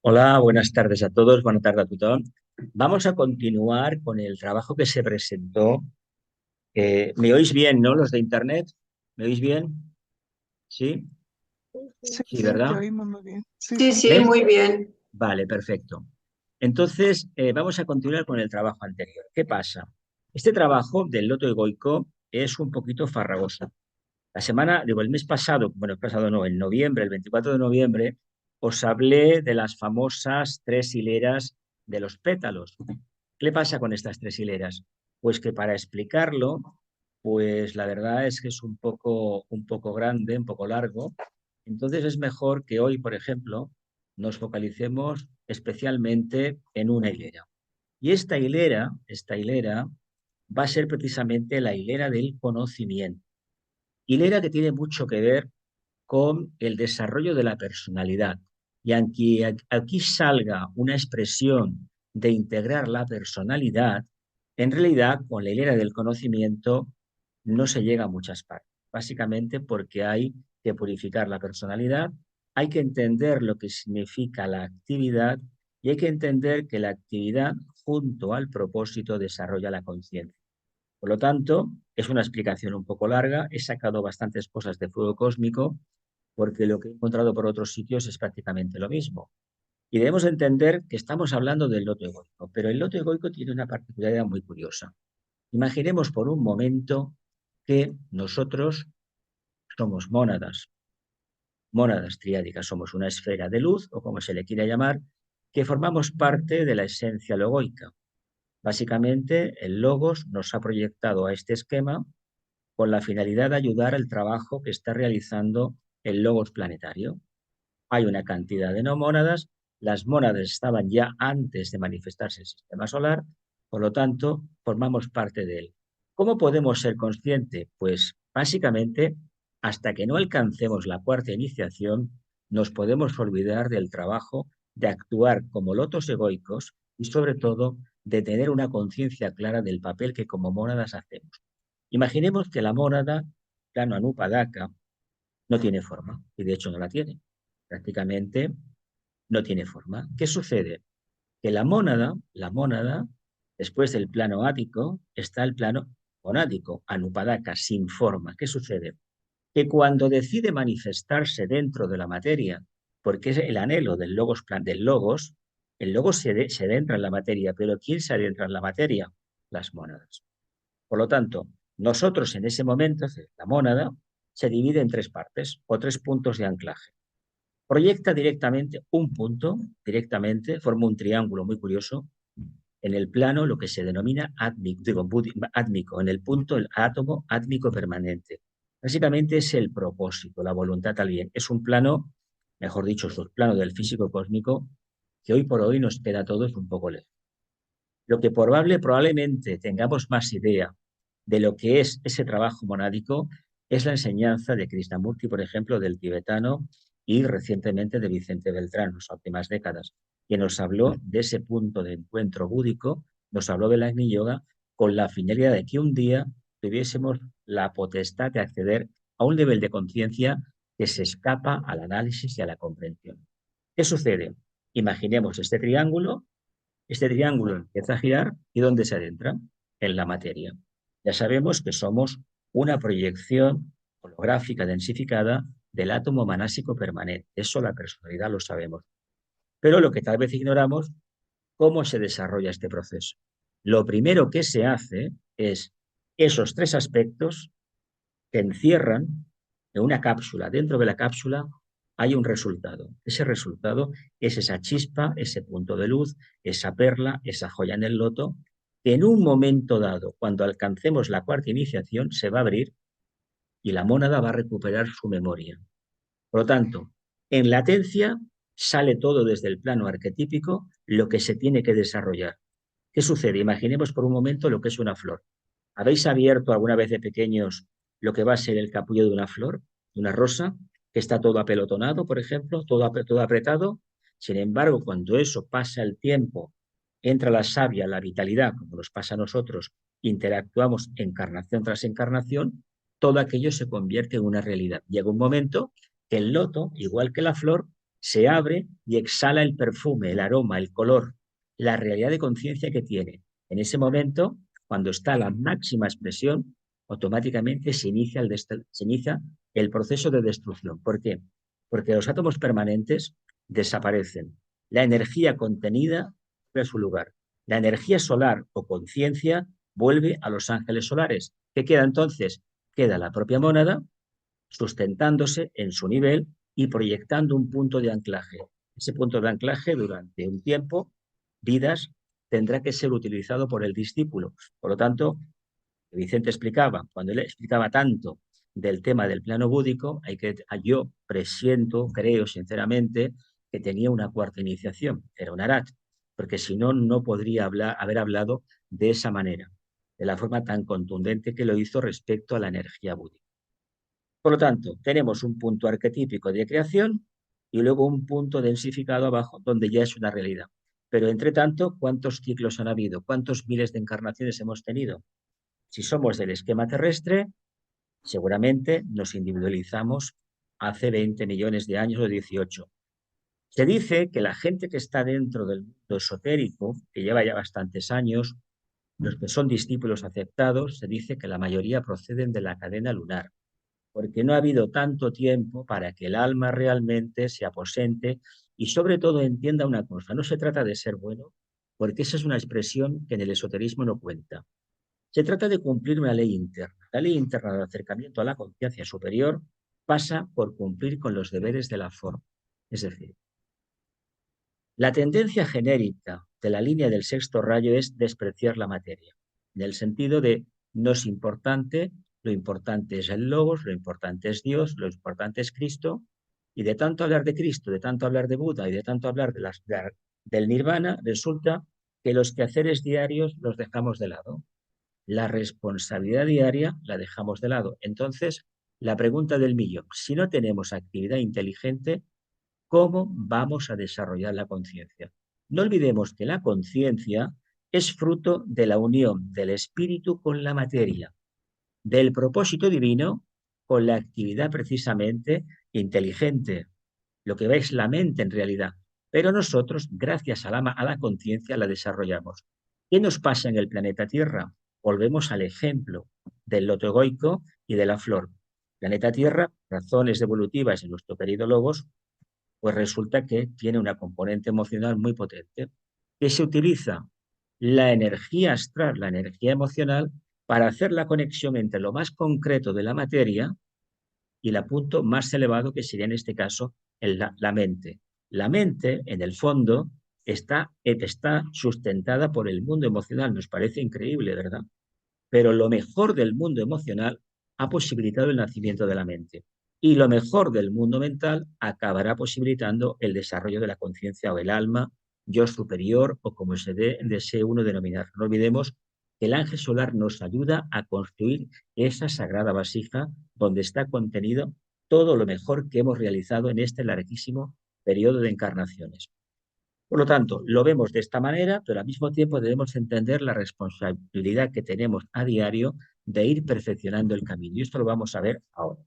Hola, buenas tardes a todos, buenas tardes a tothom. Vamos a continuar con el trabajo que se presentó. ¿Me oís bien, no? Los de Internet, ¿me oís bien? ¿Sí? Sí, Sí, sí, te ¿verdad? oímos muy bien. Sí, Sí, sí. sí, ¿Bien? muy bien. Vale, perfecto. Entonces, vamos a continuar con el trabajo anterior. ¿Qué pasa? Este trabajo del loto egoico es un poquito farragoso. El mes pasado, bueno, el pasado no, en noviembre, el 24 de noviembre, os hablé de las famosas tres hileras de los pétalos. ¿Qué le pasa con estas tres hileras? Pues que para explicarlo, pues la verdad es que es un poco grande, un poco largo. Entonces es mejor que hoy, por ejemplo, nos focalicemos especialmente en una hilera. Y esta hilera va a ser precisamente la hilera del conocimiento. Hilera que tiene mucho que ver con el desarrollo de la personalidad. Y aunque aquí salga una expresión de integrar la personalidad, en realidad con la hilera del conocimiento no se llega a muchas partes. Básicamente porque hay que purificar la personalidad, hay que entender lo que significa la actividad y hay que entender que la actividad junto al propósito desarrolla la conciencia. Por lo tanto, es una explicación un poco larga. He sacado bastantes cosas de fuego cósmico porque lo que he encontrado por otros sitios es prácticamente lo mismo. Y debemos entender que estamos hablando del loto egoico, pero el loto egoico tiene una particularidad muy curiosa. Imaginemos por un momento que nosotros somos mónadas triádicas, somos una esfera de luz, o como se le quiera llamar, que formamos parte de la esencia logoica. Básicamente, el logos nos ha proyectado a este esquema con la finalidad de ayudar al trabajo que está realizando el logos planetario. Hay una cantidad de no mónadas, las mónadas estaban ya antes de manifestarse el sistema solar, por lo tanto, formamos parte de él. ¿Cómo podemos ser conscientes? Pues básicamente, hasta que no alcancemos la cuarta iniciación, nos podemos olvidar del trabajo de actuar como lotos egoicos y sobre todo de tener una conciencia clara del papel que como mónadas hacemos. Imaginemos que la mónada, plano anupadaka, no tiene forma, y de hecho no la tiene. Prácticamente no tiene forma. ¿Qué sucede? Que la mónada, después del plano ático, está el plano monádico, anupadaka, sin forma. ¿Qué sucede? Que cuando decide manifestarse dentro de la materia, porque es el anhelo del logos, el logos se adentra en la materia, pero ¿quién se adentra en la materia? Las mónadas. Por lo tanto, nosotros en ese momento, la mónada, se divide en tres partes o tres puntos de anclaje. Proyecta directamente un punto, directamente, forma un triángulo muy curioso en el plano, lo que se denomina átmico, en el punto, el átomo átmico permanente. Básicamente es el propósito, la voluntad al bien. Es un plano, mejor dicho, es un plano del físico cósmico que hoy por hoy nos queda a todos un poco lejos. Lo que probablemente tengamos más idea de lo que es ese trabajo monádico es la enseñanza de Krishnamurti, por ejemplo, del tibetano y recientemente de Vicente Beltrán, en las últimas décadas, que nos habló de ese punto de encuentro búdico, nos habló del Agni Yoga con la finalidad de que un día tuviésemos la potestad de acceder a un nivel de conciencia que se escapa al análisis y a la comprensión. ¿Qué sucede? Imaginemos este triángulo empieza a girar y ¿dónde se adentra? En la materia. Ya sabemos que somos una proyección holográfica densificada del átomo manásico permanente. Eso la personalidad lo sabemos. Pero lo que tal vez ignoramos, cómo se desarrolla este proceso. Lo primero que se hace es esos tres aspectos que encierran en una cápsula. Dentro de la cápsula hay un resultado. Ese resultado es esa chispa, ese punto de luz, esa perla, esa joya en el loto, que en un momento dado, cuando alcancemos la cuarta iniciación, se va a abrir y la mónada va a recuperar su memoria. Por lo tanto, en latencia sale todo desde el plano arquetípico lo que se tiene que desarrollar. ¿Qué sucede? Imaginemos por un momento lo que es una flor. ¿Habéis abierto alguna vez de pequeños lo que va a ser el capullo de una flor, de una rosa, que está todo apelotonado, por ejemplo, todo apretado? Sin embargo, cuando eso pasa el tiempo, entra la savia, la vitalidad, como nos pasa a nosotros, interactuamos encarnación tras encarnación, todo aquello se convierte en una realidad. Llega un momento que el loto, igual que la flor, se abre y exhala el perfume, el aroma, el color, la realidad de conciencia que tiene. En ese momento, cuando está a la máxima expresión, automáticamente se inicia el proceso de destrucción. ¿Por qué? Porque los átomos permanentes desaparecen. La energía contenida vuelve a su lugar. La energía solar o conciencia vuelve a los ángeles solares. ¿Qué queda entonces? Queda la propia mónada sustentándose en su nivel y proyectando un punto de anclaje. Ese punto de anclaje durante un tiempo, vidas, tendrá que ser utilizado por el discípulo. Por lo tanto, Vicente explicaba, cuando él explicaba tanto del tema del plano búdico, yo presiento, creo sinceramente, que tenía una cuarta iniciación, era un arat, porque si no, no podría haber hablado de esa manera, de la forma tan contundente que lo hizo respecto a la energía búdica. Por lo tanto, tenemos un punto arquetípico de creación y luego un punto densificado abajo donde ya es una realidad. Pero entre tanto, ¿cuántos ciclos han habido? ¿Cuántos miles de encarnaciones hemos tenido? Si somos del esquema terrestre, seguramente nos individualizamos hace 20 millones de años o 18. Se dice que la gente que está dentro del mundo esotérico, que lleva ya bastantes años, los que son discípulos aceptados, se dice que la mayoría proceden de la cadena lunar, porque no ha habido tanto tiempo para que el alma realmente se aposente y sobre todo entienda una cosa, no se trata de ser bueno, porque esa es una expresión que en el esoterismo no cuenta. Se trata de cumplir una ley interna. La ley interna del acercamiento a la conciencia superior pasa por cumplir con los deberes de la forma. Es decir, la tendencia genérica de la línea del sexto rayo es despreciar la materia, en el sentido de no es importante, lo importante es el logos, lo importante es Dios, lo importante es Cristo, y de tanto hablar de Cristo, de tanto hablar de Buda y de tanto hablar del nirvana, resulta que los quehaceres diarios los dejamos de lado. La responsabilidad diaria la dejamos de lado. Entonces, la pregunta del millón, si no tenemos actividad inteligente, ¿cómo vamos a desarrollar la conciencia? No olvidemos que la conciencia es fruto de la unión del espíritu con la materia, del propósito divino con la actividad precisamente inteligente, lo que es la mente en realidad. Pero nosotros, gracias a la conciencia, la desarrollamos. ¿Qué nos pasa en el planeta Tierra? Volvemos al ejemplo del loto egoico y de la flor. Planeta Tierra, razones evolutivas en nuestro querido Logos, pues resulta que tiene una componente emocional muy potente, que se utiliza la energía astral, la energía emocional, para hacer la conexión entre lo más concreto de la materia y el punto más elevado, que sería en este caso la mente. La mente, en el fondo, está sustentada por el mundo emocional. Nos parece increíble, ¿verdad? Pero lo mejor del mundo emocional ha posibilitado el nacimiento de la mente. Y lo mejor del mundo mental acabará posibilitando el desarrollo de la conciencia o el alma, yo superior o como desee uno denominar. No olvidemos que el ángel solar nos ayuda a construir esa sagrada vasija donde está contenido todo lo mejor que hemos realizado en este larguísimo periodo de encarnaciones. Por lo tanto, lo vemos de esta manera, pero al mismo tiempo debemos entender la responsabilidad que tenemos a diario de ir perfeccionando el camino. Y esto lo vamos a ver ahora.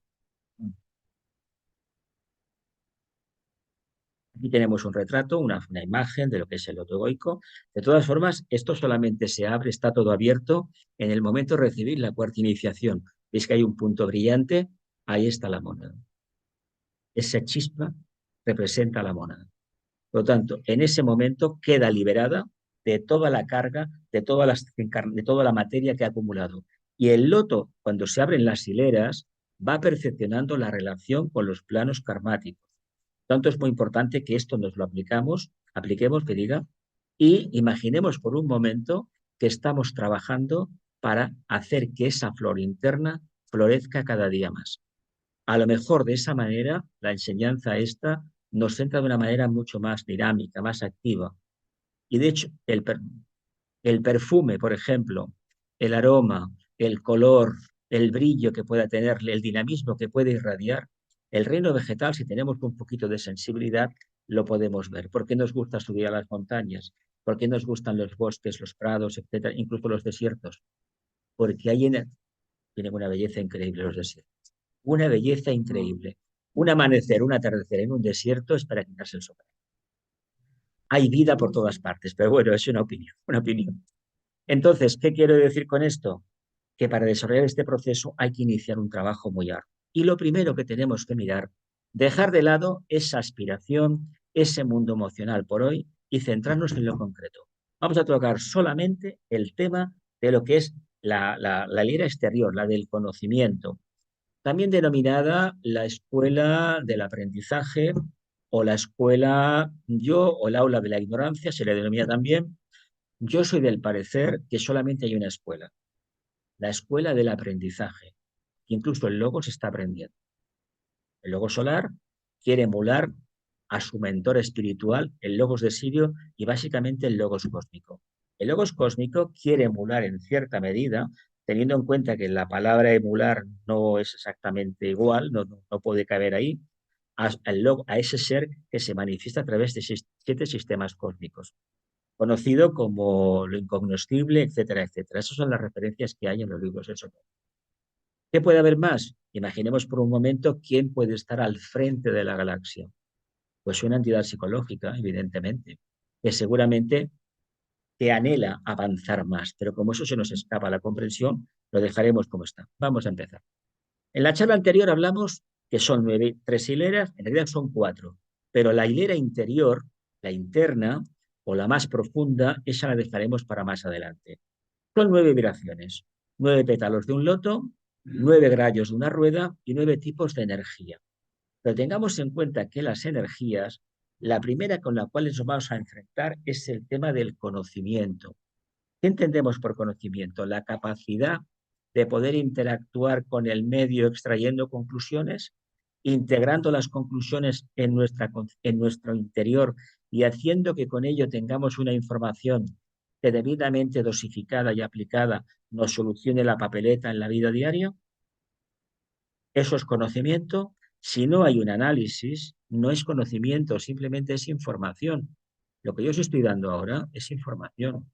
Aquí tenemos un retrato, una imagen de lo que es el loto egoico. De todas formas, esto solamente se abre, está todo abierto en el momento de recibir la cuarta iniciación. ¿Veis que hay un punto brillante? Ahí está la mónada. Esa chispa representa la mónada. Por lo tanto, en ese momento queda liberada de toda la carga, de toda la materia que ha acumulado. Y el loto, cuando se abren las hileras, va perfeccionando la relación con los planos karmáticos. Por tanto, es muy importante que esto nos lo apliquemos, que diga, y imaginemos por un momento que estamos trabajando para hacer que esa flor interna florezca cada día más. A lo mejor de esa manera la enseñanza esta nos entra de una manera mucho más dinámica, más activa. Y de hecho, el perfume, por ejemplo, el aroma, el color, el brillo que pueda tener, el dinamismo que puede irradiar, el reino vegetal, si tenemos un poquito de sensibilidad, lo podemos ver. ¿Por qué nos gusta subir a las montañas? ¿Por qué nos gustan los bosques, los prados, etcétera, incluso los desiertos? Porque tienen una belleza increíble los desiertos. Una belleza increíble. Un amanecer, un atardecer en un desierto es para quitarse el sombrero. Hay vida por todas partes, pero bueno, es una opinión, una opinión. Entonces, ¿qué quiero decir con esto? Que para desarrollar este proceso hay que iniciar un trabajo muy arduo. Y lo primero que tenemos que mirar, dejar de lado esa aspiración, ese mundo emocional por hoy y centrarnos en lo concreto. Vamos a tocar solamente el tema de lo que es la lira exterior, la del conocimiento, también denominada la escuela del aprendizaje o la escuela yo o el aula de la ignorancia, se le denomina también. Yo soy del parecer que solamente hay una escuela, la escuela del aprendizaje. Incluso el logo se está aprendiendo. El logo solar quiere emular a su mentor espiritual, el logos de Sirio, y básicamente el logos cósmico. El logos cósmico quiere emular en cierta medida, teniendo en cuenta que la palabra emular no es exactamente igual, no puede caber ahí, a ese ser que se manifiesta a través de 7 sistemas cósmicos, conocido como lo incognoscible, etcétera, etcétera. Esas son las referencias que hay en los libros del Solar. ¿Qué puede haber más? Imaginemos por un momento quién puede estar al frente de la galaxia. Pues una entidad psicológica, evidentemente, que seguramente que anhela avanzar más, pero como eso se nos escapa a la comprensión, lo dejaremos como está. Vamos a empezar. En la charla anterior hablamos que son 9, 3 hileras, en realidad son 4, pero la hilera interior, la interna o la más profunda, esa la dejaremos para más adelante. Son 9 vibraciones, 9 pétalos de un loto, 9 grayos de una rueda y 9 tipos de energía. Pero tengamos en cuenta que las energías, la primera con la cual nos vamos a enfrentar es el tema del conocimiento. ¿Qué entendemos por conocimiento? La capacidad de poder interactuar con el medio extrayendo conclusiones, integrando las conclusiones en nuestro interior y haciendo que con ello tengamos una información que debidamente dosificada y aplicada nos solucione la papeleta en la vida diaria. Eso es conocimiento. Si no hay un análisis, no es conocimiento, simplemente es información. Lo que yo os estoy dando ahora es información.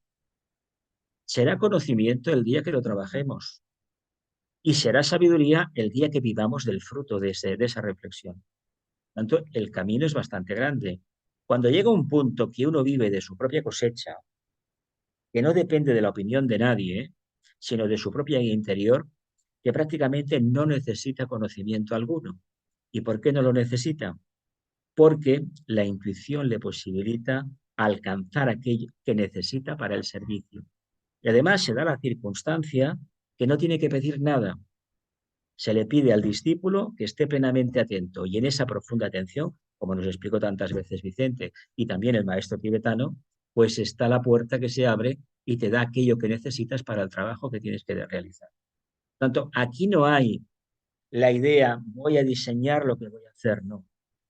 Será conocimiento el día que lo trabajemos y será sabiduría el día que vivamos del fruto de esa reflexión. Por tanto, el camino es bastante grande. Cuando llega un punto que uno vive de su propia cosecha, que no depende de la opinión de nadie, sino de su propia interior, que prácticamente no necesita conocimiento alguno. ¿Y por qué no lo necesita? Porque la intuición le posibilita alcanzar aquello que necesita para el servicio. Y además se da la circunstancia que no tiene que pedir nada. Se le pide al discípulo que esté plenamente atento y en esa profunda atención, como nos explicó tantas veces Vicente y también el maestro tibetano, pues está la puerta que se abre y te da aquello que necesitas para el trabajo que tienes que realizar. Por tanto, aquí no hay la idea, voy a diseñar lo que voy a hacer, no.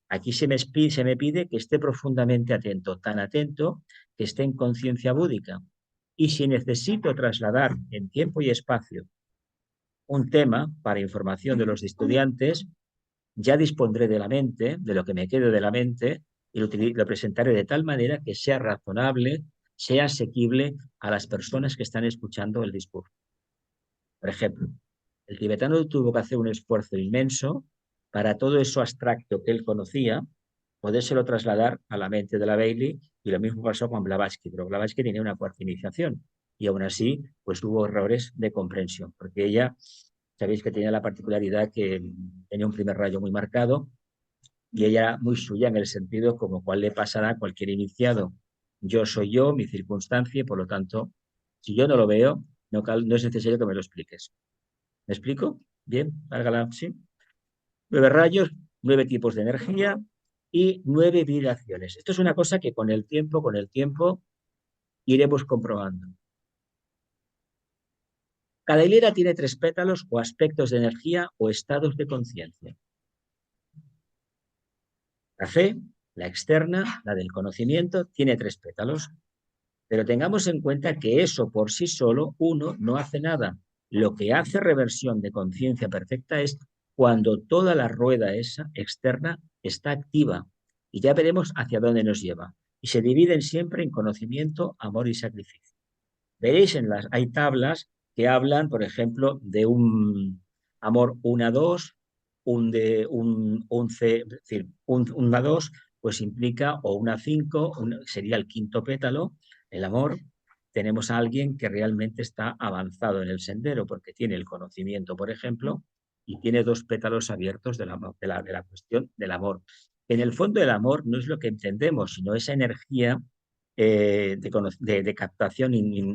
Aquí se me pide que esté profundamente atento, tan atento que esté en conciencia búdica. Y si necesito trasladar en tiempo y espacio un tema para información de los estudiantes, ya dispondré de la mente, de lo que me quede de la mente, y lo presentaré de tal manera que sea razonable, sea asequible a las personas que están escuchando el discurso. Por ejemplo, el tibetano tuvo que hacer un esfuerzo inmenso para todo eso abstracto que él conocía, podérselo trasladar a la mente de la Bailey, y lo mismo pasó con Blavatsky, pero Blavatsky tenía una cuarta iniciación, y aún así, pues hubo errores de comprensión, porque ella, sabéis que tenía la particularidad que tenía un primer rayo muy marcado, y ella era muy suya en el sentido como cuál le pasará a cualquier iniciado. Yo soy yo, mi circunstancia, y por lo tanto, si yo no lo veo, no es necesario que me lo expliques. ¿Me explico? Bien, válgala, sí. 9 rayos, 9 tipos de energía y 9 vibraciones. Esto es una cosa que con el tiempo, iremos comprobando. Cada hilera tiene 3 pétalos o aspectos de energía o estados de conciencia. La fe, la externa, la del conocimiento, tiene 3 pétalos. Pero tengamos en cuenta que eso por sí solo, uno, no hace nada. Lo que hace reversión de conciencia perfecta es cuando toda la rueda esa externa está activa. Y ya veremos hacia dónde nos lleva. Y se dividen siempre en conocimiento, amor y sacrificio. Veréis hay tablas que hablan, por ejemplo, de un amor 1 a 2, un C, es decir, una 2, pues implica, o una 5, sería el quinto pétalo, el amor. Tenemos a alguien que realmente está avanzado en el sendero porque tiene el conocimiento, por ejemplo, y tiene dos pétalos abiertos de la cuestión del amor. En el fondo el amor no es lo que entendemos, sino esa energía de captación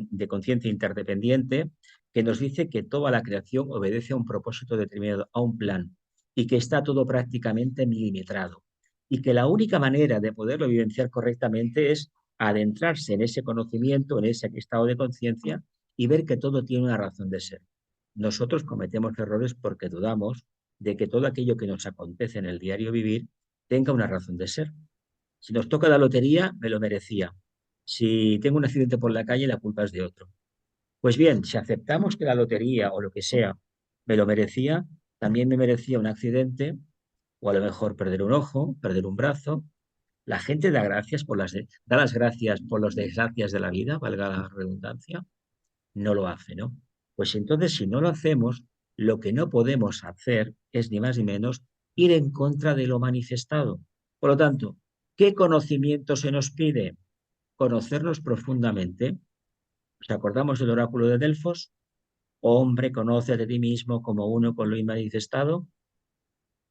de conciencia interdependiente que nos dice que toda la creación obedece a un propósito determinado, a un plan, y que está todo prácticamente milimetrado. Y que la única manera de poderlo vivenciar correctamente es adentrarse en ese conocimiento, en ese estado de conciencia y ver que todo tiene una razón de ser. Nosotros cometemos errores porque dudamos de que todo aquello que nos acontece en el diario vivir tenga una razón de ser. Si nos toca la lotería, me lo merecía. Si tengo un accidente por la calle, la culpa es de otro. Pues bien, si aceptamos que la lotería o lo que sea me lo merecía, también me merecía un accidente o a lo mejor perder un ojo, perder un brazo. La gente da las gracias por las desgracias de la vida, valga la redundancia, no lo hace, ¿no? Pues entonces, si no lo hacemos, lo que no podemos hacer es ni más ni menos ir en contra de lo manifestado. Por lo tanto, ¿qué conocimiento se nos pide? Conocernos profundamente. ¿Nos acordamos del oráculo de Delfos? Hombre, conoce de ti mismo como uno con lo inmanifestado.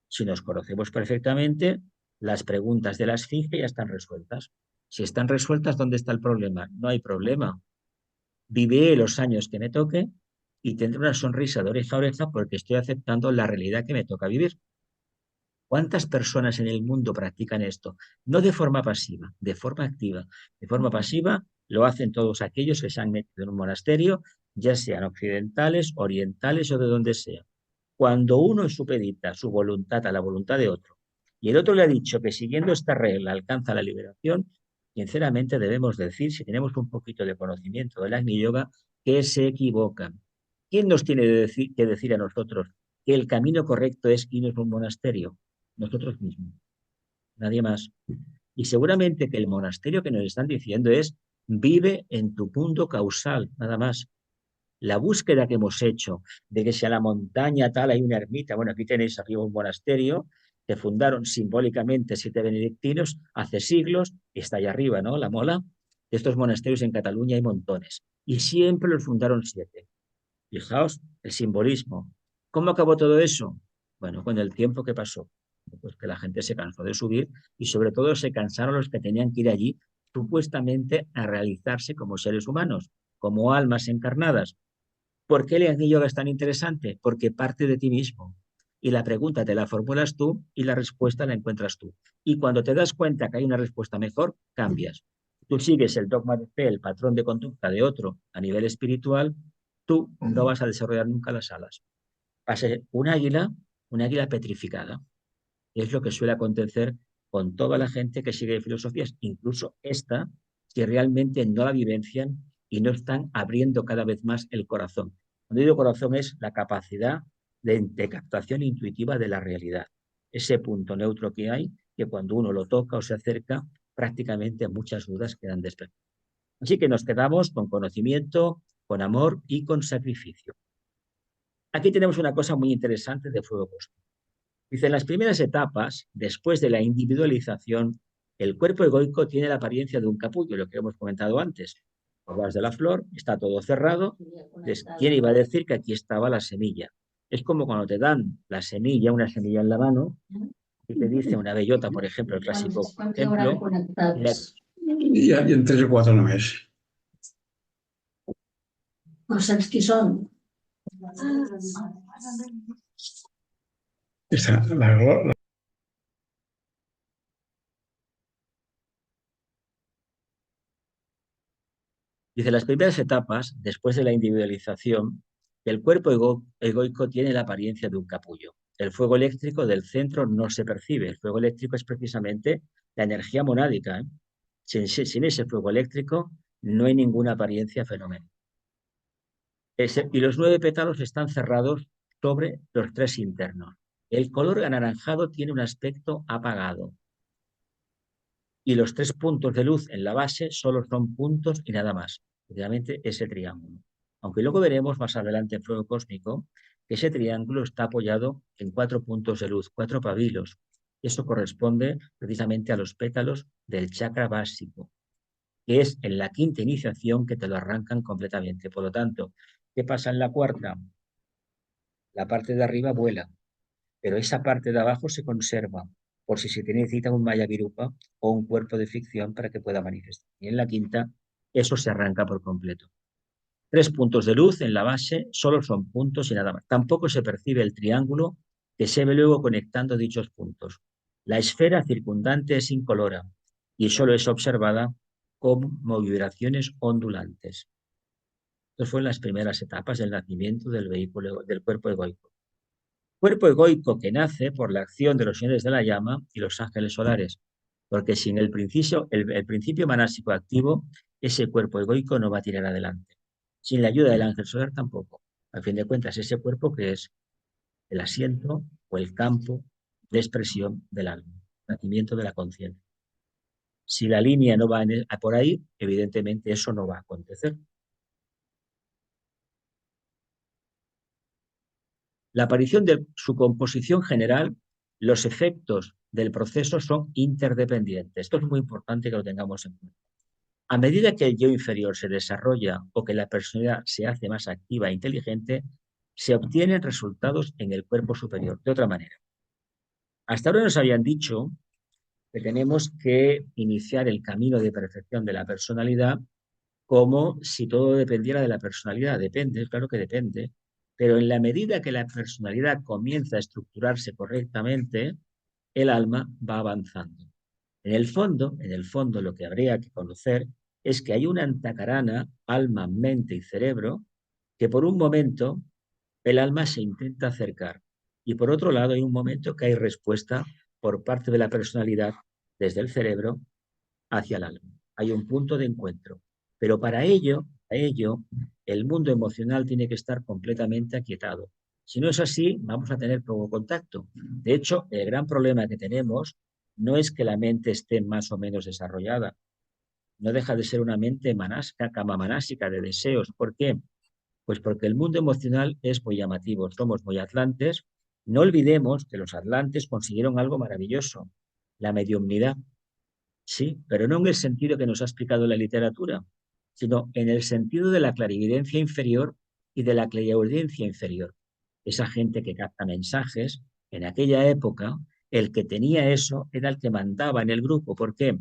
Si nos conocemos perfectamente, las preguntas de la esfinge ya están resueltas. Si están resueltas, ¿dónde está el problema? No hay problema. Viviré los años que me toque y tendré una sonrisa de oreja a oreja porque estoy aceptando la realidad que me toca vivir. ¿Cuántas personas en el mundo practican esto? No de forma pasiva, de forma activa. De forma pasiva lo hacen todos aquellos que se han metido en un monasterio, ya sean occidentales, orientales o de donde sea. Cuando uno supedita su voluntad a la voluntad de otro y el otro le ha dicho que siguiendo esta regla alcanza la liberación, sinceramente debemos decir, si tenemos un poquito de conocimiento del Agni Yoga, que se equivocan. ¿Quién nos tiene que decir a nosotros que el camino correcto es irnos a un monasterio? Nosotros mismos, nadie más. Y seguramente que el monasterio que nos están diciendo es vive en tu punto causal, nada más. La búsqueda que hemos hecho de que si a la montaña tal hay una ermita, bueno, aquí tenéis arriba un monasterio que fundaron simbólicamente 7 benedictinos hace siglos, y está allá arriba, ¿no? La mola. De estos monasterios en Cataluña hay montones, y siempre los fundaron 7. Fijaos el simbolismo. ¿Cómo acabó todo eso? Bueno, con el tiempo que pasó. Pues que la gente se cansó de subir y sobre todo se cansaron los que tenían que ir allí supuestamente a realizarse como seres humanos, como almas encarnadas. ¿Por qué el Agni Yoga es tan interesante? Porque parte de ti mismo. Y la pregunta te la formulas tú y la respuesta la encuentras tú. Y cuando te das cuenta que hay una respuesta mejor, cambias. Tú sigues el dogma de fe, el patrón de conducta de otro a nivel espiritual, tú no vas a desarrollar nunca las alas. Vas a ser un águila petrificada. Y es lo que suele acontecer con toda la gente que sigue filosofías, incluso esta, que realmente no la vivencian y no están abriendo cada vez más el corazón. Cuando digo corazón es la capacidad de captación intuitiva de la realidad. Ese punto neutro que hay, que cuando uno lo toca o se acerca, prácticamente muchas dudas quedan despejadas. Así que nos quedamos con conocimiento, con amor y con sacrificio. Aquí tenemos una cosa muy interesante de fuego cósmico. Dice, en las primeras etapas, después de la individualización, el cuerpo egoico tiene la apariencia de un capullo, lo que hemos comentado antes. Hablas de la flor, está todo cerrado. ¿Quién iba a decir que aquí estaba la semilla? Es como cuando te dan la semilla, una semilla en la mano, y te dice una bellota, por ejemplo, el clásico ejemplo. I en 3 o 4 només. No saps qui són? Esta, la, Dice, las primeras etapas, después de la individualización, el cuerpo egoico tiene la apariencia de un capullo. El fuego eléctrico del centro no se percibe. El fuego eléctrico es precisamente la energía monádica, ¿eh? Sin ese fuego eléctrico no hay ninguna apariencia fenomenal. Y los 9 pétalos están cerrados sobre los 3 internos. El color anaranjado tiene un aspecto apagado. Y los 3 puntos de luz en la base solo son puntos y nada más. Obviamente ese triángulo. Aunque luego veremos más adelante en fuego cósmico que ese triángulo está apoyado en 4 puntos de luz, 4 pabilos. Eso corresponde precisamente a los pétalos del chakra básico, que es en la quinta iniciación que te lo arrancan completamente. Por lo tanto, ¿qué pasa en la cuarta? La parte de arriba vuela, pero esa parte de abajo se conserva por si se te necesita un maya virupa o un cuerpo de ficción para que pueda manifestar. Y en la quinta, eso se arranca por completo. 3 puntos de luz en la base, solo son puntos y nada más. Tampoco se percibe el triángulo que se ve luego conectando dichos puntos. La esfera circundante es incolora y solo es observada como vibraciones ondulantes. Estas fueron las primeras etapas del nacimiento del vehículo, del cuerpo egoico. Cuerpo egoico que nace por la acción de los señores de la llama y los ángeles solares, porque sin el principio manásico activo, ese cuerpo egoico no va a tirar adelante. Sin la ayuda del ángel solar tampoco. Al fin de cuentas, ese cuerpo que es el asiento o el campo de expresión del alma, nacimiento de la conciencia. Si la línea no va por ahí, evidentemente eso no va a acontecer. La aparición de su composición general, los efectos del proceso son interdependientes. Esto es muy importante que lo tengamos en cuenta. A medida que el yo inferior se desarrolla o que la personalidad se hace más activa e inteligente, se obtienen resultados en el cuerpo superior. De otra manera, hasta ahora nos habían dicho que tenemos que iniciar el camino de perfección de la personalidad como si todo dependiera de la personalidad. Depende, claro que depende, pero en la medida que la personalidad comienza a estructurarse correctamente, el alma va avanzando. En el fondo, lo que habría que conocer es que hay una antacarana, alma, mente y cerebro, que por un momento el alma se intenta acercar y por otro lado hay un momento que hay respuesta por parte de la personalidad desde el cerebro hacia el alma. Hay un punto de encuentro. Pero para ello, el mundo emocional tiene que estar completamente aquietado. Si no es así, vamos a tener poco contacto. De hecho, el gran problema que tenemos no es que la mente esté más o menos desarrollada. No deja de ser una mente manásica de deseos. ¿Por qué? Pues porque el mundo emocional es muy llamativo. Somos muy atlantes. No olvidemos que los atlantes consiguieron algo maravilloso, la mediumnidad. Sí, pero no en el sentido que nos ha explicado la literatura, sino en el sentido de la clarividencia inferior y de la clariaudiencia inferior. Esa gente que capta mensajes, en aquella época, el que tenía eso era el que mandaba en el grupo. ¿Por qué?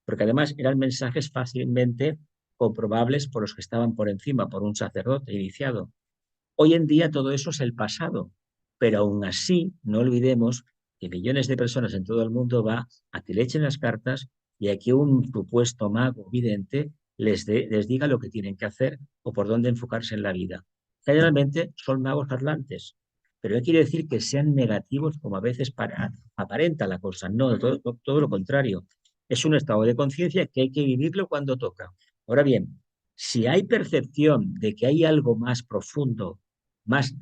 Porque además eran mensajes fácilmente comprobables por los que estaban por encima, por un sacerdote iniciado. Hoy en día todo eso es el pasado, pero aún así no olvidemos que millones de personas en todo el mundo va a que le echen las cartas y a que un supuesto mago vidente les diga lo que tienen que hacer o por dónde enfocarse en la vida. Generalmente son magos atlantes, pero no quiere decir que sean negativos como a veces aparenta la cosa. No, todo lo contrario. Es un estado de conciencia que hay que vivirlo cuando toca. Ahora bien, si hay percepción de que hay algo más profundo, más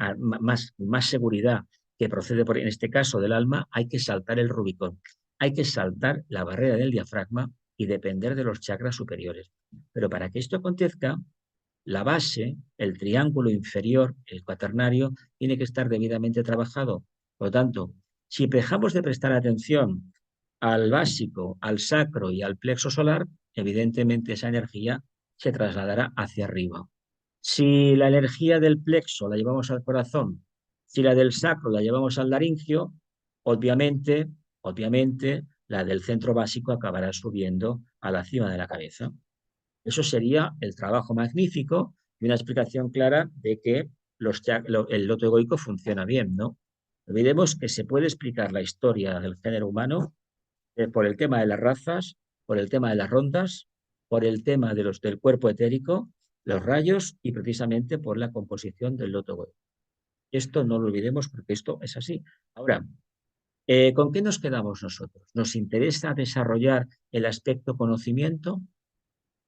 seguridad que procede, en este caso, del alma, hay que saltar el Rubicón. Hay que saltar la barrera del diafragma y depender de los chakras superiores. Pero para que esto acontezca, la base, el triángulo inferior, el cuaternario, tiene que estar debidamente trabajado. Por lo tanto, si dejamos de prestar atención al básico, al sacro y al plexo solar, evidentemente esa energía se trasladará hacia arriba. Si la energía del plexo la llevamos al corazón, si la del sacro la llevamos al laringio, obviamente, la del centro básico acabará subiendo a la cima de la cabeza. Eso sería el trabajo magnífico y una explicación clara de que el loto egoico funciona bien, ¿no? Olvidemos que se puede explicar la historia del género humano por el tema de las razas, por el tema de las rondas, por el tema del cuerpo etérico, los rayos y precisamente por la composición del loto egoico. Esto no lo olvidemos porque esto es así. Ahora, ¿con qué nos quedamos nosotros? ¿Nos interesa desarrollar el aspecto conocimiento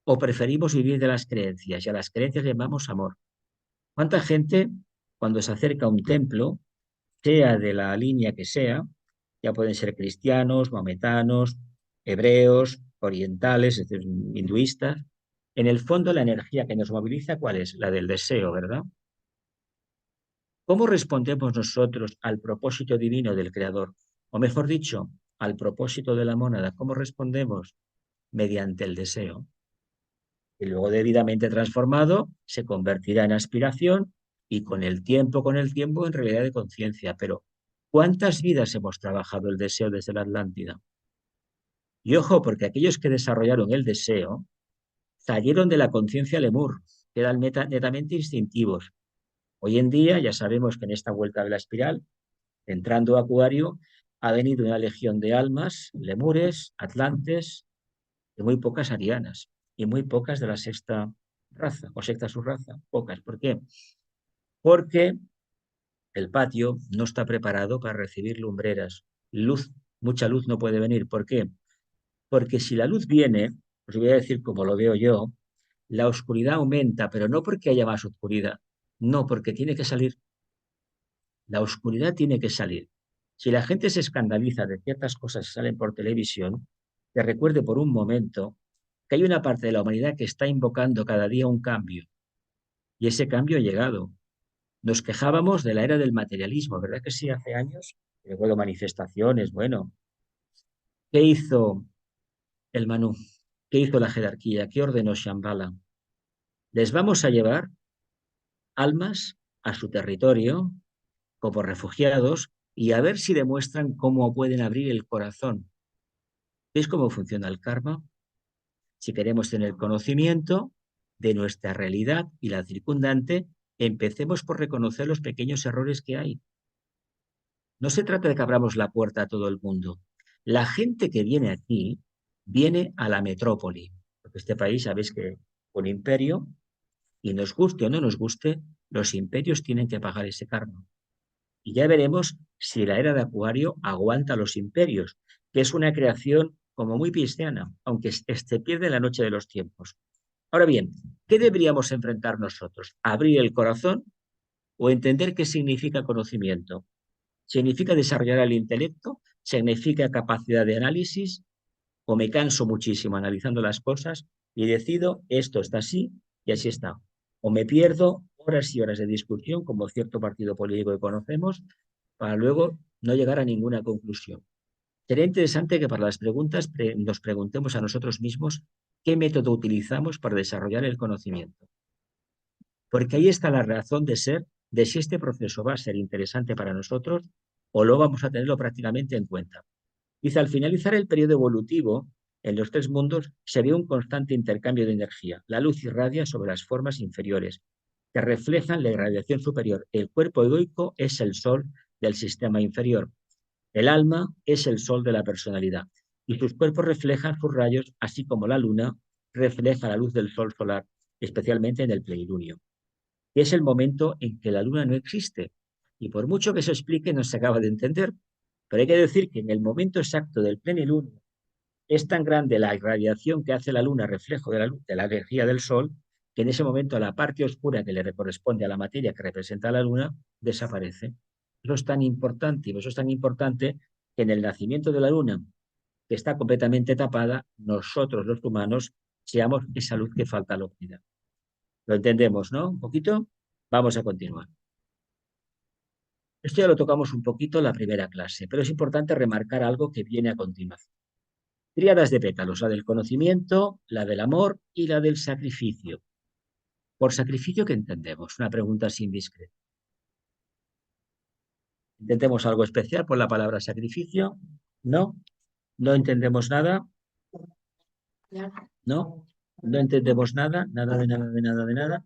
o preferimos vivir de las creencias? Y a las creencias llamamos amor. ¿Cuánta gente, cuando se acerca a un templo, sea de la línea que sea, ya pueden ser cristianos, maometanos, hebreos, orientales, es decir, hinduistas, en el fondo la energía que nos moviliza, ¿cuál es? La del deseo, ¿verdad? ¿Cómo respondemos nosotros al propósito divino del Creador? O mejor dicho, al propósito de la mónada. ¿Cómo respondemos? Mediante el deseo. Y luego debidamente transformado se convertirá en aspiración y con el tiempo, en realidad de conciencia. Pero ¿cuántas vidas hemos trabajado el deseo desde la Atlántida? Y ojo, porque aquellos que desarrollaron el deseo salieron de la conciencia lemur, que eran netamente instintivos. Hoy en día ya sabemos que en esta vuelta de la espiral, entrando a Acuario, ha venido una legión de almas, lemures, atlantes, y muy pocas arianas, y muy pocas de la sexta raza, o sexta subraza, pocas. ¿Por qué? Porque el patio no está preparado para recibir lumbreras. Luz, mucha luz no puede venir. ¿Por qué? Porque si la luz viene, os voy a decir como lo veo yo, la oscuridad aumenta, pero no porque haya más oscuridad, no, porque tiene que salir. La oscuridad tiene que salir. Si la gente se escandaliza de ciertas cosas que salen por televisión, que recuerde por un momento que hay una parte de la humanidad que está invocando cada día un cambio. Y ese cambio ha llegado. Nos quejábamos de la era del materialismo, ¿verdad que sí? Hace años, recuerdo manifestaciones, bueno. ¿Qué hizo el Manú? ¿Qué hizo la jerarquía? ¿Qué ordenó Shambhala? Les vamos a llevar almas a su territorio como refugiados y a ver si demuestran cómo pueden abrir el corazón. ¿Veis cómo funciona el karma? Si queremos tener conocimiento de nuestra realidad y la circundante, empecemos por reconocer los pequeños errores que hay. No se trata de que abramos la puerta a todo el mundo. La gente que viene aquí viene a la metrópoli, porque este país, sabéis que un imperio, y nos guste o no nos guste, los imperios tienen que pagar ese karma. Y ya veremos si la era de Acuario aguanta los imperios, que es una creación como muy cristiana, aunque se pierde en la noche de los tiempos. Ahora bien, ¿qué deberíamos enfrentar nosotros? ¿Abrir el corazón o entender qué significa conocimiento? ¿Significa desarrollar el intelecto? ¿Significa capacidad de análisis? ¿O me canso muchísimo analizando las cosas y decido esto está así y así está? ¿O me pierdo horas y horas de discusión, como cierto partido político que conocemos, para luego no llegar a ninguna conclusión? Sería interesante que para las preguntas nos preguntemos a nosotros mismos qué método utilizamos para desarrollar el conocimiento. Porque ahí está la razón de ser de si este proceso va a ser interesante para nosotros o lo vamos a tenerlo prácticamente en cuenta. Dice, al finalizar el periodo evolutivo, en los tres mundos se ve un constante intercambio de energía. La luz irradia sobre las formas inferiores, que reflejan la irradiación superior. El cuerpo egoico es el sol del sistema inferior. El alma es el sol de la personalidad. Y sus cuerpos reflejan sus rayos, así como la luna refleja la luz del sol solar, especialmente en el plenilunio. Y es el momento en que la luna no existe. Y por mucho que se explique, no se acaba de entender. Pero hay que decir que en el momento exacto del plenilunio es tan grande la irradiación que hace la luna, reflejo de la luz, de la energía del sol, que en ese momento la parte oscura que le corresponde a la materia que representa la luna desaparece. Eso es tan importante, y eso es tan importante que en el nacimiento de la luna, que está completamente tapada, nosotros los humanos seamos esa luz que falta a la humanidad. Lo entendemos, ¿no? Un poquito. Vamos a continuar. Esto ya lo tocamos un poquito en la primera clase, pero es importante remarcar algo que viene a continuación. Tríadas de pétalos, la del conocimiento, la del amor y la del sacrificio. ¿Por sacrificio qué entendemos? Una pregunta así indiscreta. ¿Entendemos algo especial por la palabra sacrificio? ¿No? ¿No entendemos nada? ¿No? ¿No entendemos nada? Nada de nada de nada de nada.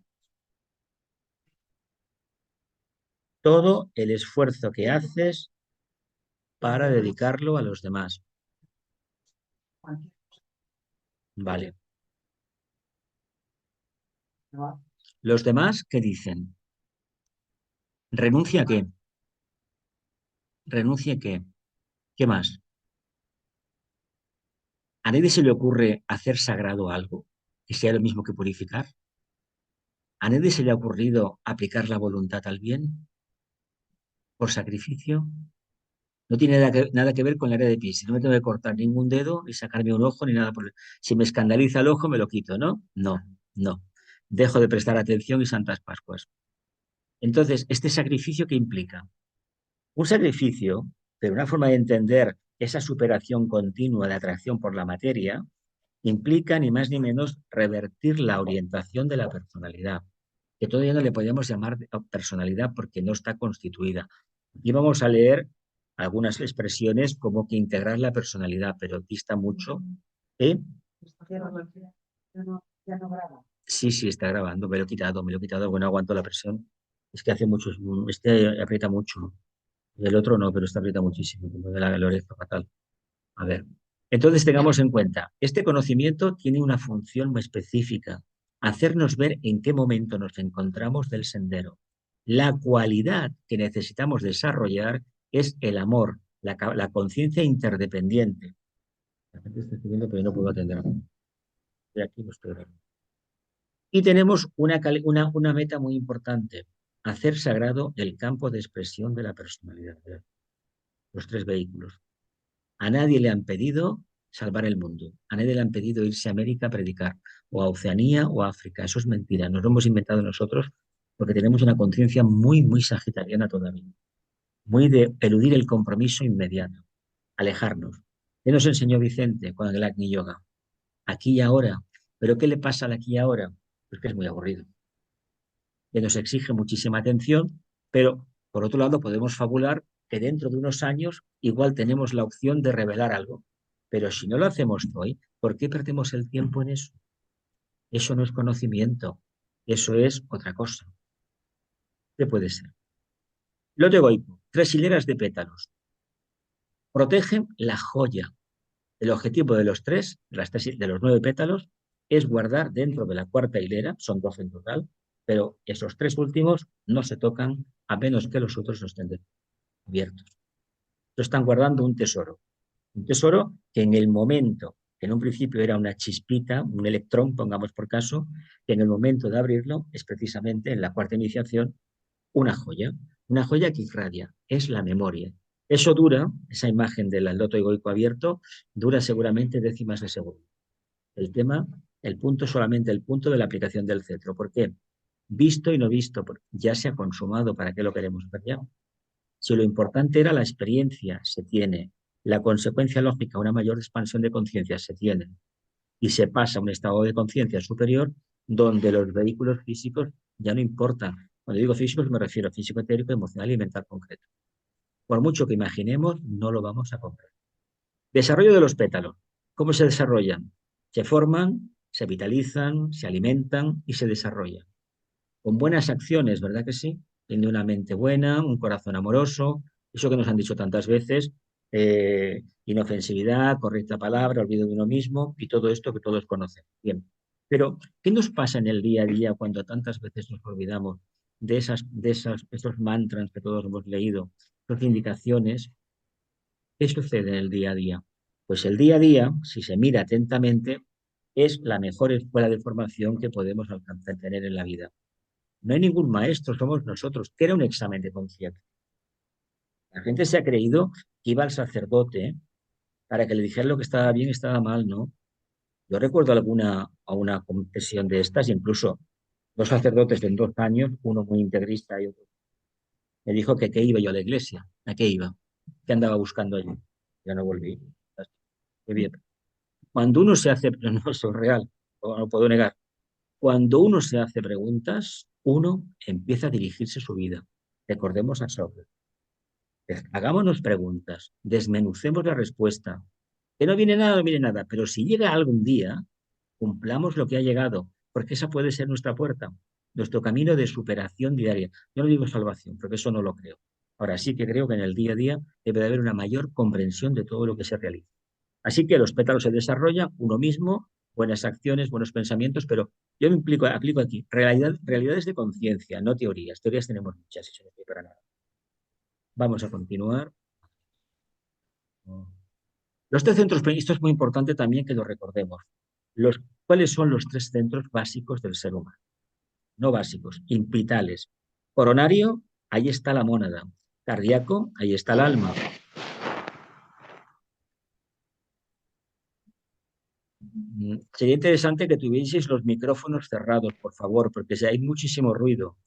Todo el esfuerzo que haces para dedicarlo a los demás. Vale. ¿Los demás qué dicen? ¿Renuncia a qué? ¿Renuncia a qué? ¿Qué más? ¿A nadie se le ocurre hacer sagrado algo que sea lo mismo que purificar? ¿A nadie se le ha ocurrido aplicar la voluntad al bien por sacrificio? No tiene nada que ver con la área de Piscis. No me tengo que cortar ningún dedo ni sacarme un ojo ni nada por el... Si me escandaliza el ojo, me lo quito, ¿no? No, no. Dejo de prestar atención y Santas Pascuas. Entonces, ¿este sacrificio qué implica? Un sacrificio, pero una forma de entender esa superación continua de atracción por la materia, implica ni más ni menos revertir la orientación de la personalidad, que todavía no le podemos llamar personalidad porque no está constituida. Y vamos a leer algunas expresiones como que integrar la personalidad, pero dista mucho. ¿Eh? Ya no graba. Sí, sí, está grabando, me lo he quitado, bueno, aguanto la presión. Es que hace mucho, este aprieta mucho. El otro no, pero este aprieta muchísimo, como de la oreja fatal. A ver, entonces tengamos en cuenta, este conocimiento tiene una función muy específica, hacernos ver en qué momento nos encontramos del sendero. La cualidad que necesitamos desarrollar es el amor, la conciencia interdependiente. La gente está escribiendo, pero yo no puedo atender. Estoy aquí, no estoy grabando. Y tenemos una meta muy importante, hacer sagrado el campo de expresión de la personalidad, los tres vehículos. A nadie le han pedido salvar el mundo. A nadie le han pedido irse a América a predicar, o a Oceanía o a África. Eso es mentira. Nos lo hemos inventado nosotros porque tenemos una conciencia muy, muy sagitariana todavía. Muy de eludir el compromiso inmediato. Alejarnos. ¿Qué nos enseñó Vicente con el Agni Yoga? Aquí y ahora. ¿Pero qué le pasa al aquí y ahora? Pues que es muy aburrido. Que nos exige muchísima atención, pero por otro lado podemos fabular que dentro de unos años igual tenemos la opción de revelar algo. Pero si no lo hacemos hoy, ¿por qué perdemos el tiempo en eso? Eso no es conocimiento, eso es otra cosa. ¿Qué puede ser? Loto egoico, 3 hileras de pétalos. Protegen la joya. El objetivo de los de los 9 pétalos, es guardar dentro de la cuarta hilera, son 12 en total, pero esos 3 últimos no se tocan a menos que los otros no estén abiertos. Están guardando un tesoro que en el momento, que en un principio era una chispita, un electrón, pongamos por caso, que en el momento de abrirlo es precisamente en la cuarta iniciación una joya que irradia, es la memoria. Eso dura, esa imagen del loto egoico abierto, dura seguramente décimas de segundo. El tema, el punto, solamente el punto de la aplicación del cetro. ¿Por qué? Visto y no visto, ya se ha consumado, ¿para qué lo queremos ver ya? Si lo importante era la experiencia, se tiene. La consecuencia lógica, una mayor expansión de conciencia, se tiene. Y se pasa a un estado de conciencia superior donde los vehículos físicos ya no importan. Cuando digo físicos me refiero a físico, etérico, emocional y mental concreto. Por mucho que imaginemos, no lo vamos a comprar. Desarrollo de los pétalos. ¿Cómo se desarrollan? Se forman, se vitalizan, se alimentan y se desarrollan. Con buenas acciones, ¿verdad que sí? Tiene una mente buena, un corazón amoroso, eso que nos han dicho tantas veces, inofensividad, correcta palabra, olvido de uno mismo y todo esto que todos conocen. Bien, pero ¿qué nos pasa en el día a día cuando tantas veces nos olvidamos de esos mantras que todos hemos leído, esas indicaciones? ¿Qué sucede en el día a día? Pues el día a día, si se mira atentamente, es la mejor escuela de formación que podemos alcanzar tener en la vida. No hay ningún maestro, somos nosotros, que era un examen de conciencia. La gente se ha creído que iba al sacerdote para que le dijera lo que estaba bien y estaba mal, ¿no? Yo recuerdo a una confesión de estas, incluso 2 sacerdotes de 2 años, uno muy integrista y otro, me dijo que qué iba yo a la iglesia, a qué iba, qué andaba buscando allí. Ya no volví. Qué bien. Cuando uno se hace, no, eso es real, no lo puedo negar, cuando uno se hace preguntas, uno empieza a dirigirse su vida. Recordemos a Sócrates. Hagámonos preguntas, desmenucemos la respuesta. Que no viene nada, no viene nada, pero si llega algún día, cumplamos lo que ha llegado, porque esa puede ser nuestra puerta, nuestro camino de superación diaria. Yo no digo salvación, porque eso no lo creo. Ahora sí que creo que en el día a día debe de haber una mayor comprensión de todo lo que se realiza. Así que los pétalos se desarrollan uno mismo, buenas acciones, buenos pensamientos, pero yo me aplico aquí realidades de conciencia, no teorías. Teorías tenemos muchas, eso no sirve para nada. Vamos a continuar. Los 3 centros, esto es muy importante también que lo recordemos. ¿Cuáles son los 3 centros básicos del ser humano? No básicos, vitales. Coronario, ahí está la mónada. Cardíaco, ahí está el alma. Sería interesante que tuvieseis los micrófonos cerrados, por favor, porque si hay muchísimo ruido.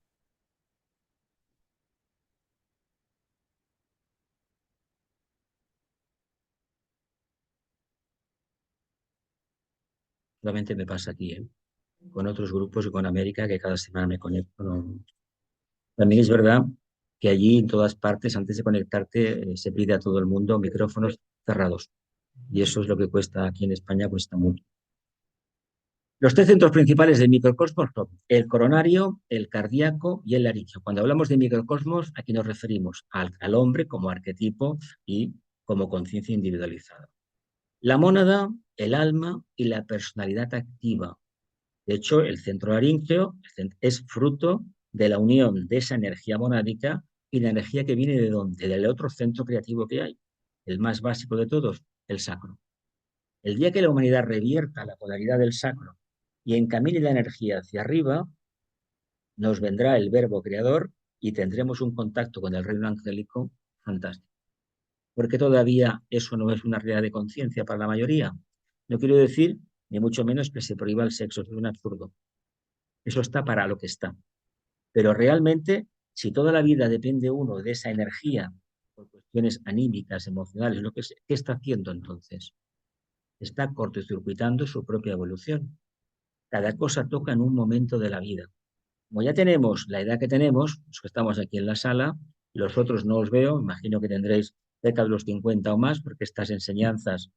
Solamente me pasa aquí, ¿eh? Con otros grupos y con América, que cada semana me conecto. También es verdad que allí en todas partes, antes de conectarte, se pide a todo el mundo micrófonos cerrados. Y eso es lo que cuesta aquí en España, cuesta mucho. Los tres centros principales del microcosmos son el coronario, el cardíaco y el laringio. Cuando hablamos de microcosmos, aquí nos referimos al hombre como arquetipo y como conciencia individualizada. La mónada, el alma y la personalidad activa. De hecho, el centro laríngeo es fruto de la unión de esa energía monádica y la energía que viene ¿de dónde? Del otro centro creativo que hay, el más básico de todos, el sacro. El día que la humanidad revierta la polaridad del sacro y encamine la energía hacia arriba, nos vendrá el verbo creador y tendremos un contacto con el reino angélico fantástico. Porque todavía eso no es una realidad de conciencia para la mayoría. No quiero decir, ni mucho menos, que se prohíba el sexo, es un absurdo. Eso está para lo que está. Pero realmente, si toda la vida depende uno de esa energía, por cuestiones anímicas, emocionales, lo que sea, ¿qué está haciendo entonces? Está cortocircuitando su propia evolución. Cada cosa toca en un momento de la vida. Como ya tenemos la edad que tenemos, los que estamos aquí en la sala, los otros no os veo, imagino que tendréis cerca de los 50 o más, porque estas enseñanzas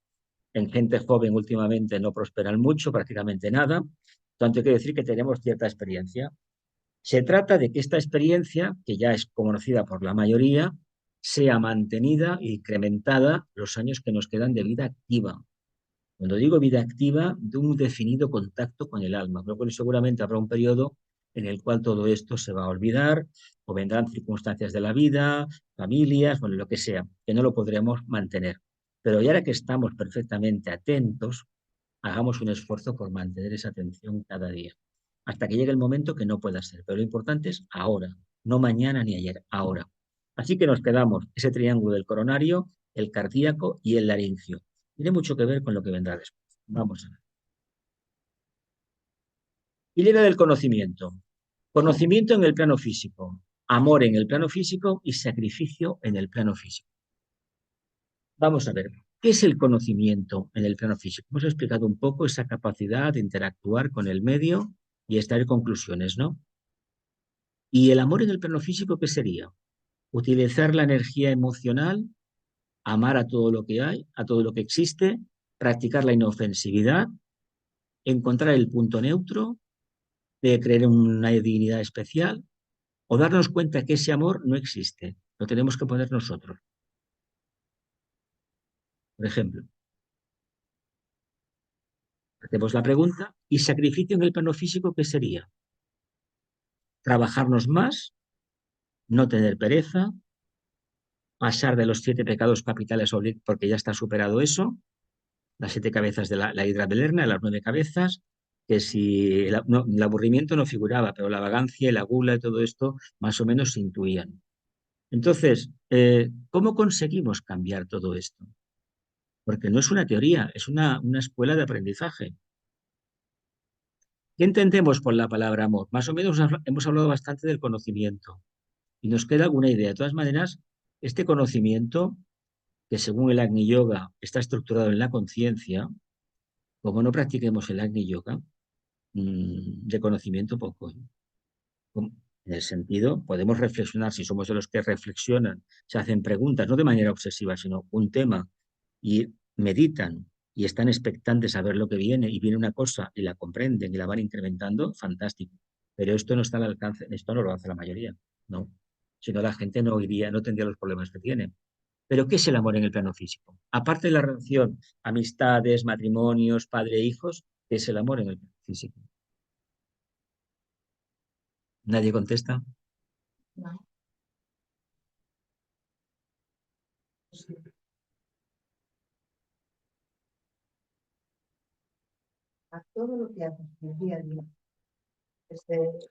en gente joven últimamente no prosperan mucho, prácticamente nada. Tanto hay que decir que tenemos cierta experiencia. Se trata de que esta experiencia, que ya es conocida por la mayoría, sea mantenida e incrementada los años que nos quedan de vida activa. Cuando digo vida activa, de un definido contacto con el alma. Luego seguramente habrá un periodo en el cual todo esto se va a olvidar o vendrán circunstancias de la vida, familias, bueno, lo que sea, que no lo podremos mantener. Pero ya ahora que estamos perfectamente atentos, hagamos un esfuerzo por mantener esa atención cada día, hasta que llegue el momento que no pueda ser. Pero lo importante es ahora, no mañana ni ayer, ahora. Así que nos quedamos ese triángulo del coronario, el cardíaco y el laringio. Tiene mucho que ver con lo que vendrá después. Vamos a ver. Hilera del conocimiento. Conocimiento en el plano físico, amor en el plano físico y sacrificio en el plano físico. Vamos a ver, ¿qué es el conocimiento en el plano físico? Hemos explicado un poco esa capacidad de interactuar con el medio y extraer conclusiones, ¿no? ¿Y el amor en el plano físico qué sería? Utilizar la energía emocional, amar a todo lo que hay, a todo lo que existe, practicar la inofensividad, encontrar el punto neutro, de creer en una divinidad especial, o darnos cuenta que ese amor no existe, lo tenemos que poner nosotros. Por ejemplo, hacemos la pregunta, ¿y sacrificio en el plano físico qué sería? Trabajarnos más, no tener pereza, pasar de los 7 pecados capitales porque ya está superado eso, las 7 cabezas de la hidra de Lerna, las 9 cabezas, que si el aburrimiento no figuraba, pero la vagancia, la gula y todo esto más o menos se intuían. Entonces, ¿cómo conseguimos cambiar todo esto? Porque no es una teoría, es una escuela de aprendizaje. ¿Qué entendemos por la palabra amor? Más o menos hemos hablado bastante del conocimiento y nos queda alguna idea. De todas maneras, este conocimiento, que según el Agni Yoga está estructurado en la conciencia, como no practiquemos el Agni Yoga, de conocimiento poco. En el sentido, podemos reflexionar, si somos de los que reflexionan, se hacen preguntas, no de manera obsesiva, sino un tema, y meditan y están expectantes a ver lo que viene, y viene una cosa y la comprenden y la van incrementando, fantástico. Pero esto no está al alcance, esto no lo hace la mayoría, no. Si no, la gente no iría, no tendría los problemas que tiene. Pero ¿qué es el amor en el plano físico? Aparte de la relación, amistades, matrimonios, padre e hijos, ¿qué es el amor en el plano físico? ¿Nadie contesta? No. A todo lo que haces en el día a día.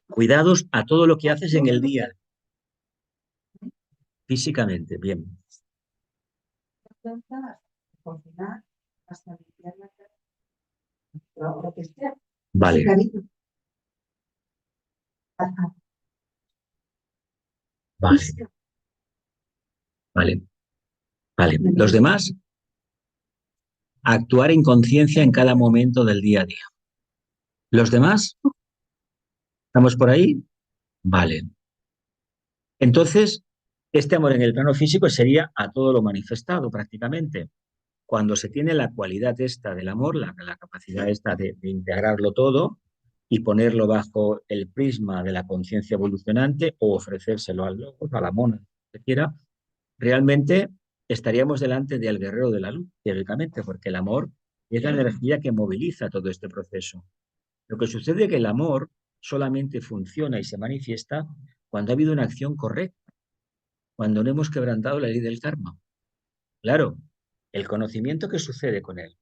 Cuidados a todo lo que haces en el día, físicamente, bien. Cocinar, hasta limpiar la casa, lo que sea. Vale, vale, vale, vale. Los demás, actuar en conciencia en cada momento del día a día. ¿Los demás? ¿Estamos por ahí? Vale. Entonces, este amor en el plano físico sería a todo lo manifestado prácticamente. Cuando se tiene la cualidad esta del amor, la capacidad esta de integrarlo todo y ponerlo bajo el prisma de la conciencia evolucionante o ofrecérselo al logos, a la mona, que quiera, realmente estaríamos delante del guerrero de la luz, teóricamente, porque el amor es la energía que moviliza todo este proceso. Lo que sucede es que el amor solamente funciona y se manifiesta cuando ha habido una acción correcta, cuando no hemos quebrantado la ley del karma. Claro, el conocimiento que sucede con él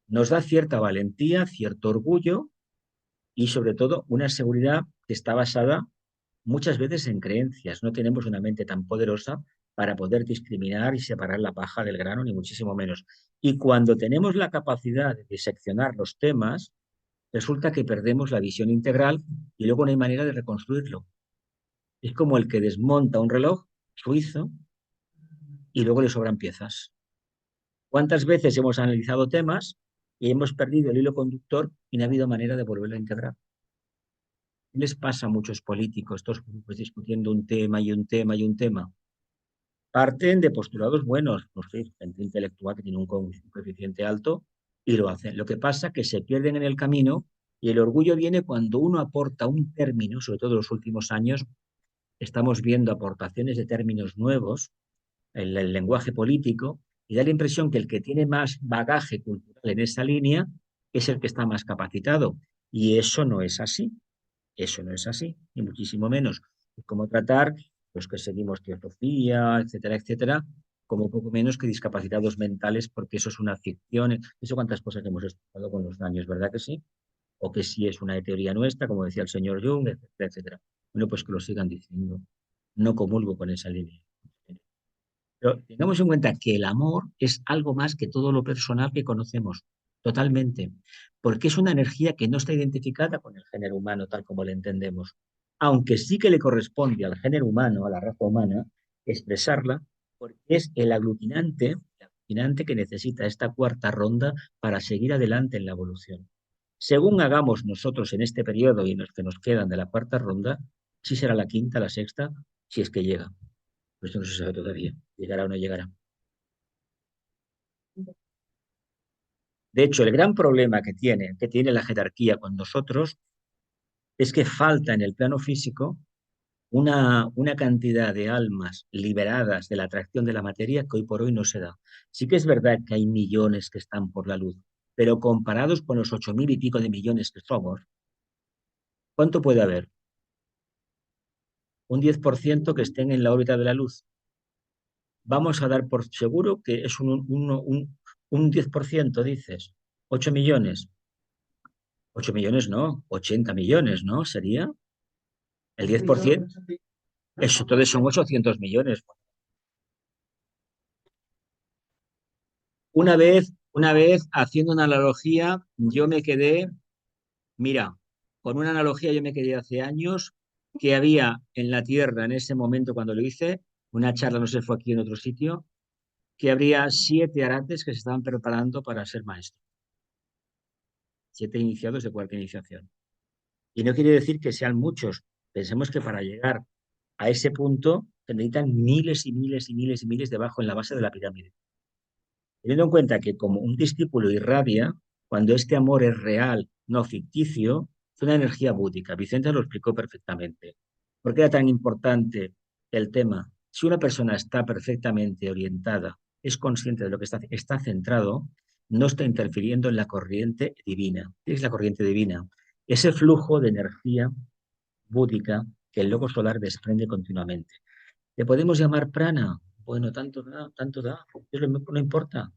nos da cierta valentía, cierto orgullo y sobre todo una seguridad que está basada muchas veces en creencias. No tenemos una mente tan poderosa para poder discriminar y separar la paja del grano, ni muchísimo menos. Y cuando tenemos la capacidad de diseccionar los temas, resulta que perdemos la visión integral y luego no hay manera de reconstruirlo. Es como el que desmonta un reloj suizo y luego le sobran piezas. ¿Cuántas veces hemos analizado temas y hemos perdido el hilo conductor y no ha habido manera de volverlo a integrar? ¿Qué les pasa a muchos políticos, estos grupos discutiendo un tema y un tema y un tema? Parten de postulados buenos, no sé, gente intelectual que tiene un coeficiente alto y lo hacen. Lo que pasa es que se pierden en el camino y el orgullo viene cuando uno aporta un término, sobre todo en los últimos años, estamos viendo aportaciones de términos nuevos en el lenguaje político y da la impresión que el que tiene más bagaje cultural en esa línea es el que está más capacitado. Y eso no es así. Eso no es así, ni muchísimo menos. Es como tratar los que seguimos teosofía, etcétera, etcétera, como poco menos que discapacitados mentales, porque eso es una ficción. Eso cuántas cosas hemos estudiado con los años, ¿verdad que sí? O que sí es una teoría nuestra, como decía el señor Jung, etcétera, etcétera. Bueno, pues que lo sigan diciendo. No comulgo con esa línea. Pero tengamos en cuenta que el amor es algo más que todo lo personal que conocemos, totalmente, porque es una energía que no está identificada con el género humano tal como lo entendemos, aunque sí que le corresponde al género humano, a la raza humana, expresarla, porque es el aglutinante que necesita esta cuarta ronda para seguir adelante en la evolución. Según hagamos nosotros en este periodo y en los que nos quedan de la cuarta ronda, sí será la quinta, la sexta, si es que llega. Pues esto no se sabe todavía. ¿Llegará o no llegará? De hecho, el gran problema que tiene la jerarquía con nosotros es que falta en el plano físico una cantidad de almas liberadas de la atracción de la materia que hoy por hoy no se da. Sí que es verdad que hay millones que están por la luz, pero comparados con los 8.000 y pico de millones que somos, ¿cuánto puede haber? Un 10% que estén en la órbita de la luz. Vamos a dar por seguro que es un 10%, dices. 8 millones. 8 millones no, 80 millones, ¿no? ¿Sería? El 10%. Eso, entonces son 800 millones. Una vez haciendo una analogía, yo me quedé, mira, con una analogía yo me quedé hace años que había en la Tierra en ese momento cuando lo hice, una charla, no sé, fue aquí en otro sitio, que habría 7 arates que se estaban preparando para ser maestros. 7 iniciados de cualquier iniciación. Y no quiere decir que sean muchos. Pensemos que para llegar a ese punto se necesitan miles y miles y miles y miles debajo en la base de la pirámide. Teniendo en cuenta que como un discípulo irradia, cuando este amor es real, no ficticio, es una energía búdica. Vicente lo explicó perfectamente. ¿Por qué era tan importante el tema? Si una persona está perfectamente orientada, es consciente de lo que está centrado, no está interfiriendo en la corriente divina. ¿Qué es la corriente divina? Ese flujo de energía búdica que el logo solar desprende continuamente. ¿Le podemos llamar prana? Bueno, tanto da, no importa.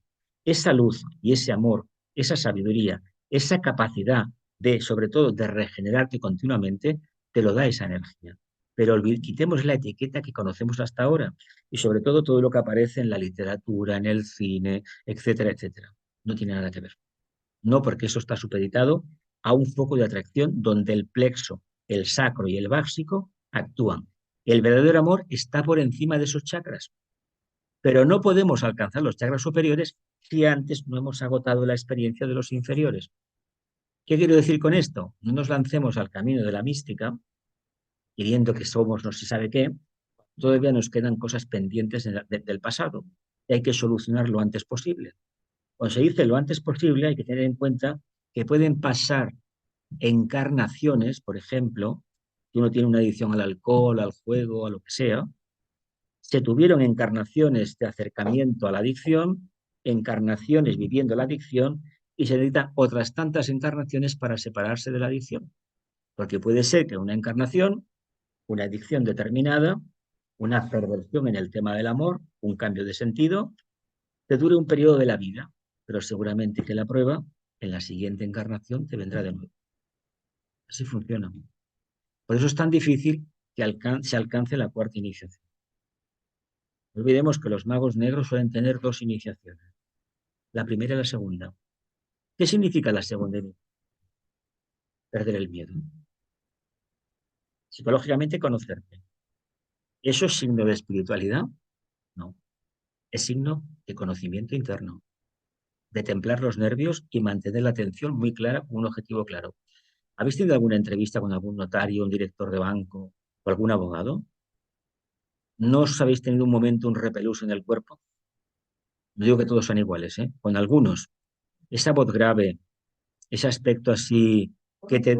Esa luz y ese amor, esa sabiduría, esa capacidad de, sobre todo, de regenerarte continuamente, te lo da esa energía. Pero quitemos la etiqueta que conocemos hasta ahora y sobre todo lo que aparece en la literatura, en el cine, etcétera, etcétera. No tiene nada que ver. No, porque eso está supeditado a un foco de atracción donde el plexo, el sacro y el básico actúan. El verdadero amor está por encima de esos chakras, pero no podemos alcanzar los chakras superiores si antes no hemos agotado la experiencia de los inferiores. ¿Qué quiero decir con esto? No nos lancemos al camino de la mística, queriendo que somos no se sabe qué, todavía nos quedan cosas pendientes del pasado y hay que solucionar lo antes posible. Cuando se dice lo antes posible, hay que tener en cuenta que pueden pasar encarnaciones, por ejemplo, que uno tiene una adicción al alcohol, al juego, a lo que sea, se tuvieron encarnaciones de acercamiento a la adicción, encarnaciones viviendo la adicción, y se necesitan otras tantas encarnaciones para separarse de la adicción. Porque puede ser que una encarnación, una adicción determinada, una perversión en el tema del amor, un cambio de sentido, te dure un periodo de la vida, pero seguramente que la prueba en la siguiente encarnación te vendrá de nuevo. Así funciona. Por eso es tan difícil que se alcance la cuarta iniciación. No olvidemos que los magos negros suelen tener dos iniciaciones, la primera y la segunda. ¿Qué significa la segunda? Perder el miedo. Psicológicamente, conocerte. ¿Eso es signo de espiritualidad? No. Es signo de conocimiento interno, de templar los nervios y mantener la atención muy clara con un objetivo claro. ¿Habéis tenido alguna entrevista con algún notario, un director de banco o algún abogado? ¿No os habéis tenido un momento, un repelús en el cuerpo? No digo que todos son iguales, ¿eh? Con algunos. Esa voz grave, ese aspecto así que te...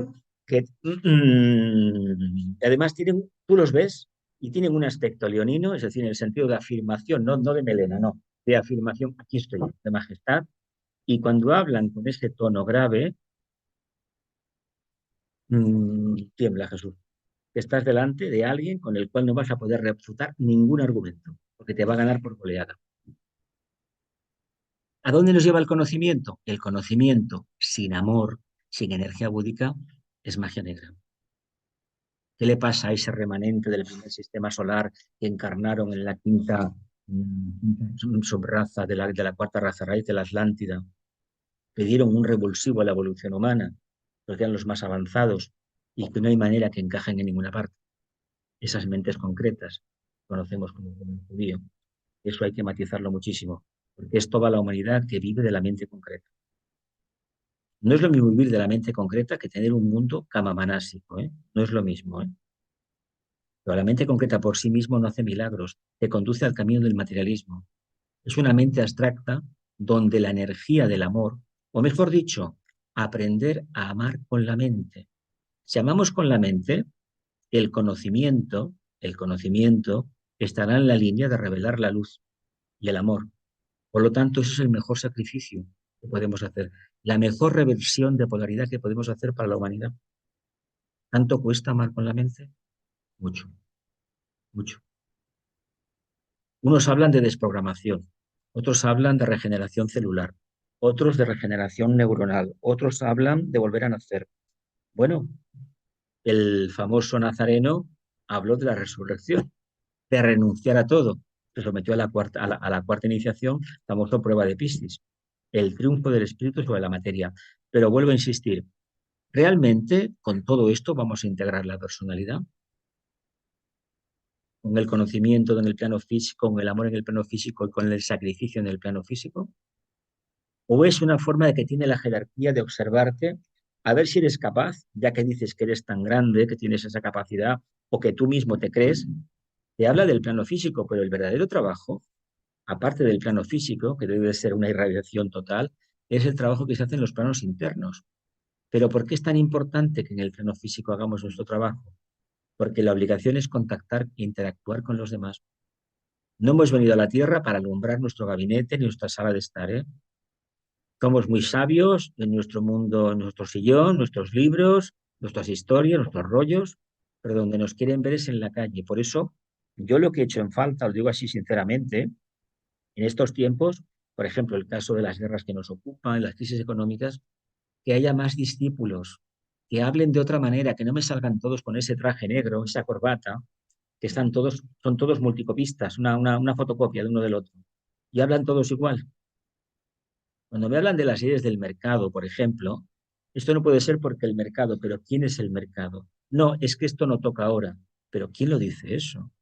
además tienen, tú los ves y tienen un aspecto leonino, es decir, en el sentido de afirmación, no de melena, no, de afirmación, aquí estoy, de majestad, y cuando hablan con ese tono grave, tiembla Jesús, que estás delante de alguien con el cual no vas a poder refutar ningún argumento, porque te va a ganar por goleada. ¿A dónde nos lleva el conocimiento? El conocimiento sin amor, sin energía búdica, es magia negra. ¿Qué le pasa a ese remanente del primer sistema solar que encarnaron en la quinta subraza de la cuarta raza raíz de la Atlántida? Que dieron un revulsivo a la evolución humana, los que eran los más avanzados y que no hay manera que encajen en ninguna parte. Esas mentes concretas conocemos como el judío. Eso hay que matizarlo muchísimo, porque es toda la humanidad que vive de la mente concreta. No es lo mismo vivir de la mente concreta que tener un mundo kamamanásico, ¿eh? No es lo mismo, ¿eh? Pero la mente concreta por sí mismo no hace milagros, te conduce al camino del materialismo. Es una mente abstracta donde la energía del amor, o mejor dicho, aprender a amar con la mente. Si amamos con la mente, el conocimiento estará en la línea de revelar la luz y el amor. Por lo tanto, eso es el mejor sacrificio que podemos hacer, la mejor reversión de polaridad que podemos hacer para la humanidad. ¿Tanto cuesta amar con la mente? Mucho, mucho. Unos hablan de desprogramación, otros hablan de regeneración celular, otros de regeneración neuronal, otros hablan de volver a nacer. Bueno, el famoso Nazareno habló de la resurrección, de renunciar a todo. Se sometió a la cuarta iniciación, famosa prueba de Piscis, el triunfo del espíritu sobre la materia. Pero vuelvo a insistir, ¿realmente con todo esto vamos a integrar la personalidad? ¿Con el conocimiento en el plano físico, con el amor en el plano físico y con el sacrificio en el plano físico? ¿O es una forma de que tiene la jerarquía de observarte, a ver si eres capaz, ya que dices que eres tan grande, que tienes esa capacidad, o que tú mismo te crees? Te habla del plano físico, pero el verdadero trabajo, aparte del plano físico, que debe ser una irradiación total, es el trabajo que se hace en los planos internos. Pero ¿por qué es tan importante que en el plano físico hagamos nuestro trabajo? Porque la obligación es contactar e interactuar con los demás. No hemos venido a la Tierra para alumbrar nuestro gabinete ni nuestra sala de estar, ¿eh? Somos muy sabios en nuestro mundo, en nuestro sillón, nuestros libros, nuestras historias, nuestros rollos, pero donde nos quieren ver es en la calle. Por eso, yo lo que he hecho en falta, os digo así sinceramente, en estos tiempos, por ejemplo, el caso de las guerras que nos ocupan, las crisis económicas, que haya más discípulos, que hablen de otra manera, que no me salgan todos con ese traje negro, esa corbata, que son todos multicopistas, una fotocopia de uno del otro, y hablan todos igual. Cuando me hablan de las leyes del mercado, por ejemplo, esto no puede ser porque el mercado, pero ¿quién es el mercado? No, es que esto no toca ahora, pero ¿quién lo dice eso?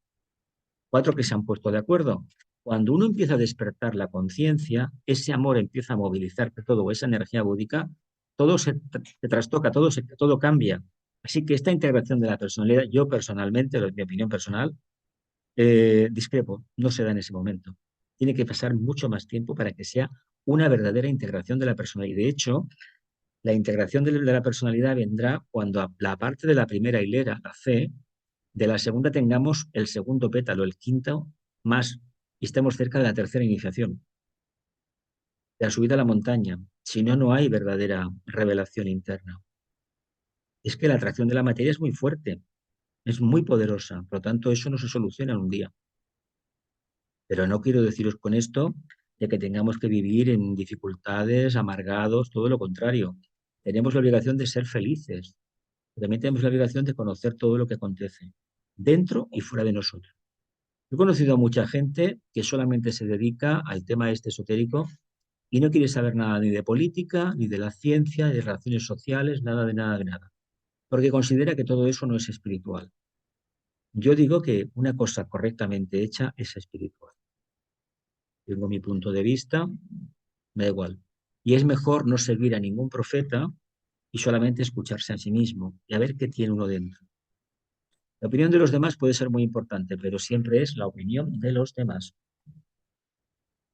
Cuatro que se han puesto de acuerdo. Cuando uno empieza a despertar la conciencia, ese amor empieza a movilizar todo, esa energía búdica, todo se trastoca, todo cambia. Así que esta integración de la personalidad, yo personalmente, mi opinión personal, discrepo, no se da en ese momento. Tiene que pasar mucho más tiempo para que sea una verdadera integración de la personalidad. Y de hecho, la integración de la personalidad vendrá cuando la parte de la primera hilera, la C, de la segunda tengamos el segundo pétalo, el quinto más, y estemos cerca de la tercera iniciación, de la subida a la montaña. Si no, no hay verdadera revelación interna. Es que la atracción de la materia es muy fuerte, es muy poderosa, por lo tanto eso no se soluciona en un día. Pero no quiero deciros con esto de que tengamos que vivir en dificultades, amargados, todo lo contrario. Tenemos la obligación de ser felices, pero también tenemos la obligación de conocer todo lo que acontece, dentro y fuera de nosotros. He conocido a mucha gente que solamente se dedica al tema este esotérico y no quiere saber nada ni de política, ni de la ciencia, ni de relaciones sociales, nada de nada de nada, porque considera que todo eso no es espiritual. Yo digo que una cosa correctamente hecha es espiritual. Tengo mi punto de vista, me da igual. Y es mejor no seguir a ningún profeta y solamente escucharse a sí mismo y a ver qué tiene uno dentro. La opinión de los demás puede ser muy importante, pero siempre es la opinión de los demás.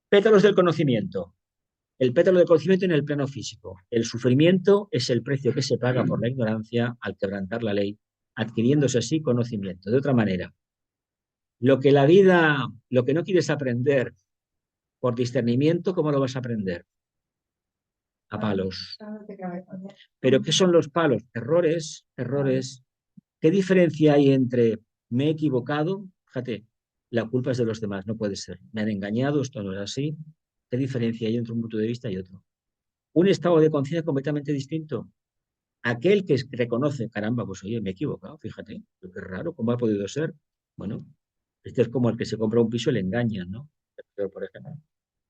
Pétalos del conocimiento. El pétalo del conocimiento en el plano físico. El sufrimiento es el precio que se paga por la ignorancia al quebrantar la ley, adquiriéndose así conocimiento. De otra manera, lo que no quieres aprender por discernimiento, ¿cómo lo vas a aprender? A palos. ¿Pero qué son los palos? Errores, errores. ¿Qué diferencia hay entre me he equivocado? Fíjate, la culpa es de los demás, no puede ser. Me han engañado, esto no es así. ¿Qué diferencia hay entre un punto de vista y otro? Un estado de conciencia completamente distinto. Aquel que reconoce, caramba, pues oye, me he equivocado, fíjate, qué raro, ¿cómo ha podido ser? Bueno, este es como el que se compra un piso y le engañan, ¿no? Por ejemplo.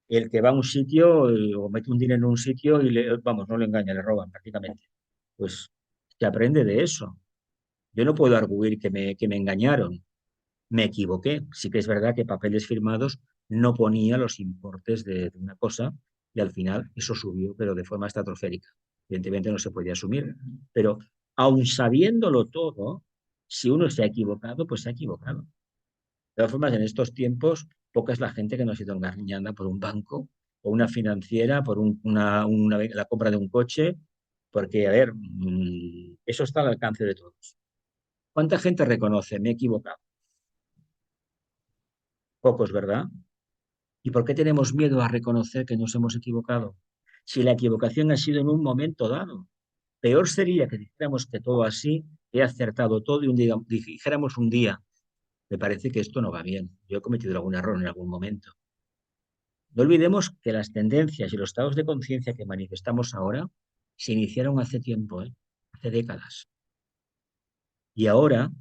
El que va a un sitio o mete un dinero en un sitio y vamos, no le engaña, le roban prácticamente. Pues se aprende de eso. Yo no puedo arguir que me engañaron, me equivoqué. Sí que es verdad que papeles firmados no ponía los importes de una cosa y al final eso subió, pero de forma estratosférica. Evidentemente no se podía asumir. Pero aun sabiéndolo todo, si uno se ha equivocado, pues se ha equivocado. De todas formas, en estos tiempos, poca es la gente que no ha sido engañada por un banco o una financiera, por la compra de un coche, porque, a ver, eso está al alcance de todos. ¿Cuánta gente reconoce? Me he equivocado. Pocos, ¿verdad? ¿Y por qué tenemos miedo a reconocer que nos hemos equivocado? Si la equivocación ha sido en un momento dado. Peor sería que dijéramos que todo así, he acertado todo y dijéramos un día, me parece que esto no va bien. Yo he cometido algún error en algún momento. No olvidemos que las tendencias y los estados de conciencia que manifestamos ahora se iniciaron hace tiempo, hace décadas. Y ahora,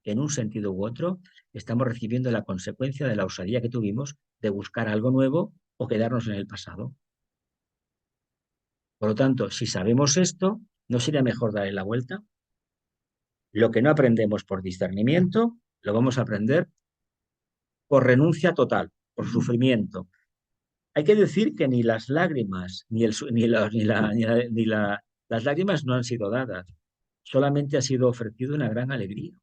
en un sentido u otro, estamos recibiendo la consecuencia de la osadía que tuvimos de buscar algo nuevo o quedarnos en el pasado. Por lo tanto, si sabemos esto, ¿no sería mejor darle la vuelta? Lo que no aprendemos por discernimiento, lo vamos a aprender por renuncia total, por sufrimiento. Hay que decir que ni las lágrimas, las lágrimas no han sido dadas, solamente ha sido ofrecido una gran alegría,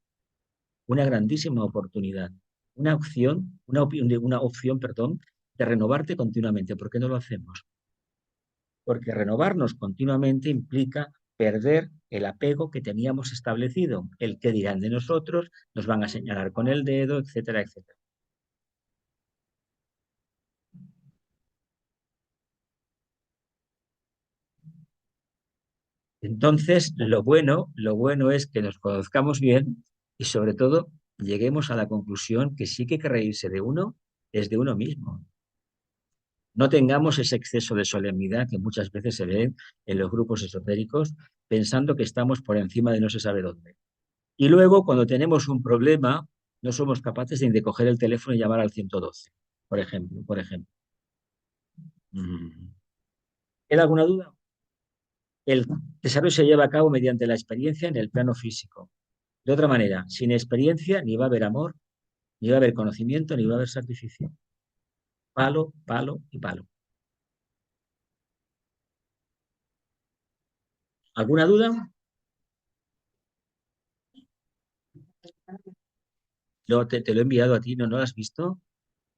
una grandísima oportunidad, una opción, perdón, de renovarte continuamente. ¿Por qué no lo hacemos? Porque renovarnos continuamente implica perder el apego que teníamos establecido, el que dirán de nosotros, nos van a señalar con el dedo, etcétera, etcétera. Entonces, lo bueno es que nos conozcamos bien y sobre todo lleguemos a la conclusión que sí que hay que reírse de uno, es de uno mismo. No tengamos ese exceso de solemnidad que muchas veces se ve en los grupos esotéricos, pensando que estamos por encima de no se sabe dónde. Y luego, cuando tenemos un problema, no somos capaces de coger el teléfono y llamar al 112, por ejemplo. ¿Queda alguna duda? El desarrollo se lleva a cabo mediante la experiencia en el plano físico. De otra manera, sin experiencia ni va a haber amor, ni va a haber conocimiento, ni va a haber sacrificio. Palo, palo y palo. ¿Alguna duda? No, te lo he enviado a ti, ¿no? ¿No lo has visto?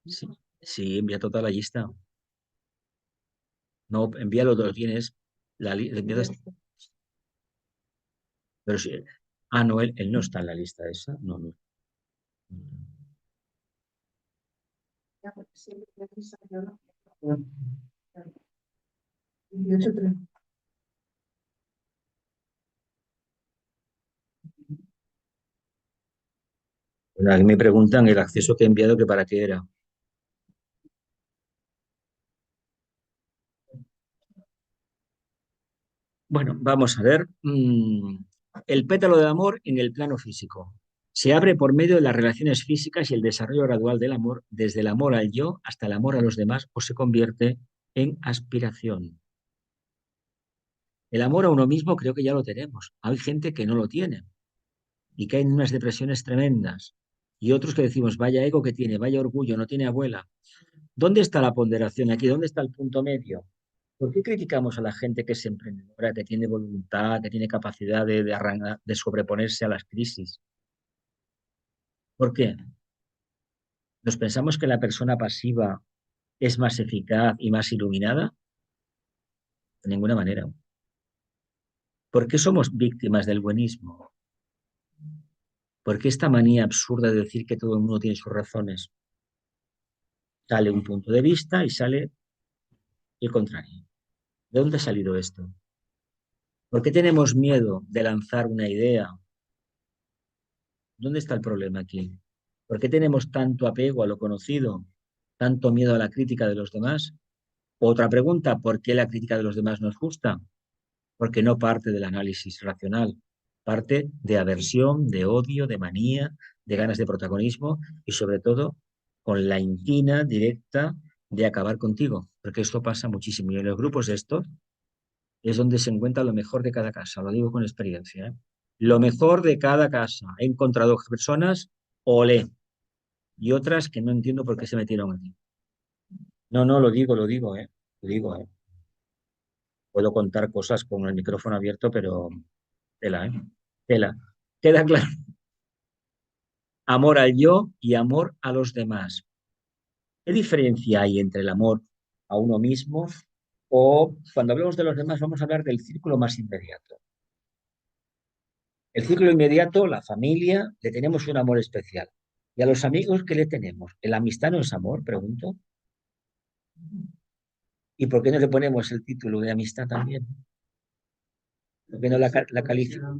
Sí, sí, envía toda la lista. No, envíalo, lo tienes. Pero sí. Ah, no, él no está en la lista esa. No, no. Ya, porque siempre precisa, yo no. 18:30. Bueno, aquí me preguntan el acceso que he enviado, que para qué era. Bueno, vamos a ver. El pétalo del amor en el plano físico. Se abre por medio de las relaciones físicas y el desarrollo gradual del amor, desde el amor al yo hasta el amor a los demás, o se convierte en aspiración. El amor a uno mismo creo que ya lo tenemos. Hay gente que no lo tiene y caen en unas depresiones tremendas. Y otros que decimos, vaya ego que tiene, vaya orgullo, no tiene abuela. ¿Dónde está la ponderación aquí? ¿Dónde está el punto medio? ¿Por qué criticamos a la gente que es emprendedora, que tiene voluntad, que tiene capacidad de sobreponerse a las crisis? ¿Por qué? ¿Nos pensamos que la persona pasiva es más eficaz y más iluminada? De ninguna manera. ¿Por qué somos víctimas del buenismo? ¿Por qué esta manía absurda de decir que todo el mundo tiene sus razones? Sale un punto de vista y sale el contrario. ¿De dónde ha salido esto? ¿Por qué tenemos miedo de lanzar una idea? ¿Dónde está el problema aquí? ¿Por qué tenemos tanto apego a lo conocido, tanto miedo a la crítica de los demás? Otra pregunta, ¿por qué la crítica de los demás no es justa? Porque no parte del análisis racional, parte de aversión, de odio, de manía, de ganas de protagonismo y sobre todo con la inquina directa de acabar contigo, porque esto pasa muchísimo. Y en los grupos estos es donde se encuentra lo mejor de cada casa, lo digo con experiencia, ¿eh? Lo mejor de cada casa. He encontrado personas, olé, y otras que no entiendo por qué se metieron aquí. No, no, lo digo, ¿eh? Lo digo, ¿eh? Puedo contar cosas con el micrófono abierto, pero tela, ¿eh? Tela. Queda claro. Amor al yo y amor a los demás. ¿Qué diferencia hay entre el amor a uno mismo o cuando hablamos de los demás vamos a hablar del círculo más inmediato? El círculo inmediato, la familia, le tenemos un amor especial. ¿Y a los amigos qué le tenemos? ¿La amistad no es amor? Pregunto. ¿Y por qué no le ponemos el título de amistad también? ¿Por qué no la califica?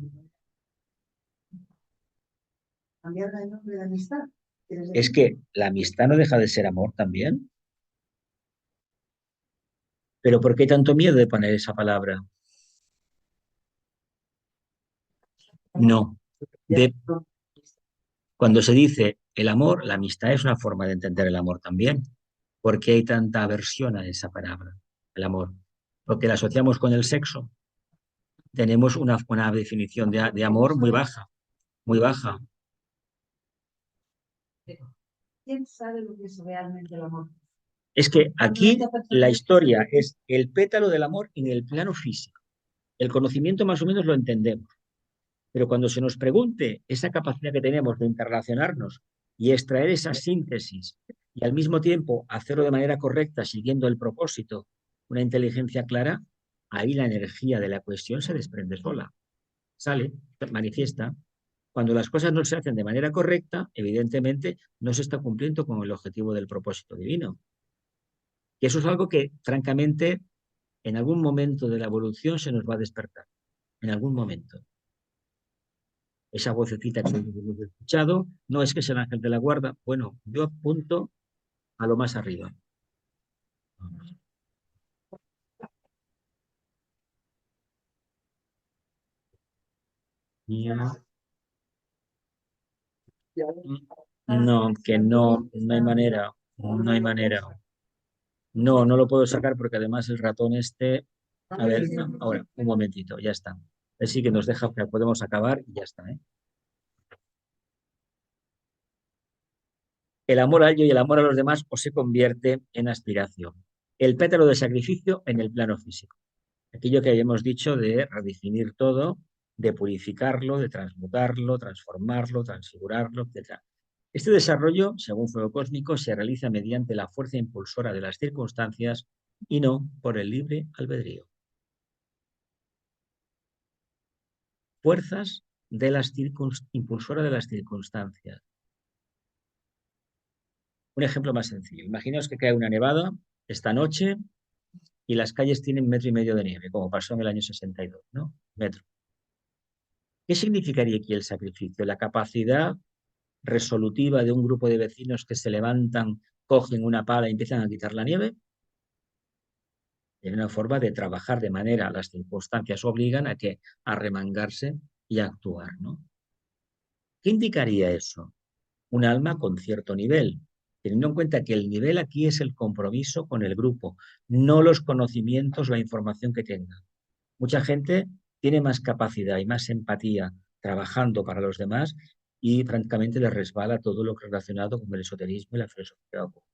Cambiar el nombre de amistad. ¿Quieres Es decir? que la amistad no deja de ser amor también. Pero ¿por qué tanto miedo de poner esa palabra? No. De, cuando se dice el amor, la amistad es una forma de entender el amor también. ¿Por qué hay tanta aversión a esa palabra, el amor? Porque la asociamos con el sexo. Tenemos una definición de amor muy baja, muy baja. ¿Quién sabe lo que es realmente el amor? Es que aquí la historia es el pétalo del amor en el plano físico. El conocimiento más o menos lo entendemos, pero cuando se nos pregunte esa capacidad que tenemos de interrelacionarnos y extraer esa síntesis y al mismo tiempo hacerlo de manera correcta siguiendo el propósito, una inteligencia clara, ahí la energía de la cuestión se desprende sola, sale, manifiesta. Cuando las cosas no se hacen de manera correcta, evidentemente no se está cumpliendo con el objetivo del propósito divino. Y eso es algo que, francamente, en algún momento de la evolución se nos va a despertar. En algún momento. Esa vocecita que hemos escuchado, no es que sea el ángel de la guarda. Bueno, yo apunto a lo más arriba. No, que no, no hay manera. No hay manera. No, no lo puedo sacar porque además el ratón este. A ver, no, ahora, un momentito, ya está. Así que nos deja, podemos acabar y ya está, ¿eh? El amor a ello y el amor a los demás o se convierte en aspiración. El pétalo de sacrificio en el plano físico. Aquello que habíamos dicho de redefinir todo, de purificarlo, de transmutarlo, transformarlo, transfigurarlo, etc. Este desarrollo, según Fuego Cósmico, se realiza mediante la fuerza impulsora de las circunstancias y no por el libre albedrío. Fuerzas de las impulsoras de las circunstancias. Un ejemplo más sencillo. Imaginaos que cae una nevada esta noche y las calles tienen 1,5 metros de nieve, como pasó en el año 62, ¿no? Metro. ¿Qué significaría aquí el sacrificio? La capacidad resolutiva de un grupo de vecinos que se levantan, cogen una pala y empiezan a quitar la nieve. Es una forma de trabajar de manera, las circunstancias obligan a que a remangarse y a actuar, ¿no? ¿Qué indicaría eso? Un alma con cierto nivel, teniendo en cuenta que el nivel aquí es el compromiso con el grupo, no los conocimientos, la información que tenga. Mucha gente tiene más capacidad y más empatía trabajando para los demás y francamente les resbala todo lo relacionado con el esoterismo y la filosofía oculta.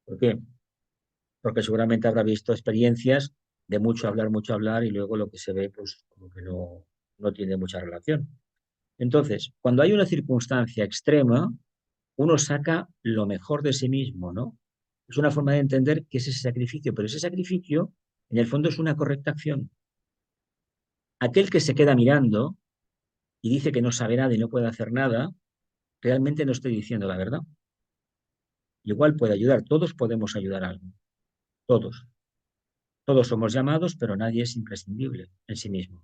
¿Por qué? Porque seguramente habrá visto experiencias de mucho hablar y luego lo que se ve pues como que no tiene mucha relación. Entonces, cuando hay una circunstancia extrema, uno saca lo mejor de sí mismo, ¿no? Es una forma de entender qué es ese sacrificio, pero ese sacrificio, en el fondo, es una correcta acción. Aquel que se queda mirando y dice que no sabe nada y no puede hacer nada, realmente no estoy diciendo la verdad. Igual puede ayudar, todos podemos ayudar a algo, todos. Todos somos llamados, pero nadie es imprescindible en sí mismo.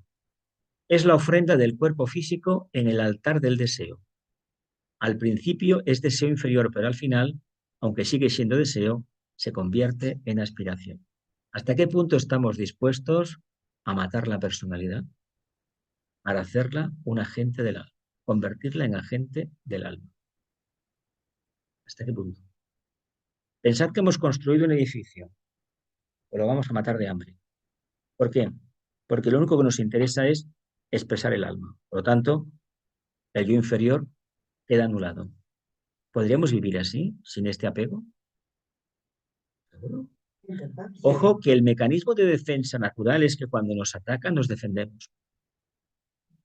Es la ofrenda del cuerpo físico en el altar del deseo. Al principio es deseo inferior, pero al final, aunque sigue siendo deseo, se convierte en aspiración. ¿Hasta qué punto estamos dispuestos a matar la personalidad para hacerla un agente del alma, convertirla en agente del alma? ¿Hasta qué punto? Pensad que hemos construido un edificio, pero lo vamos a matar de hambre. ¿Por qué? Porque lo único que nos interesa es expresar el alma. Por lo tanto, el yo inferior queda anulado. ¿Podríamos vivir así, sin este apego? ¿Seguro? Ojo que el mecanismo de defensa natural es que cuando nos atacan nos defendemos.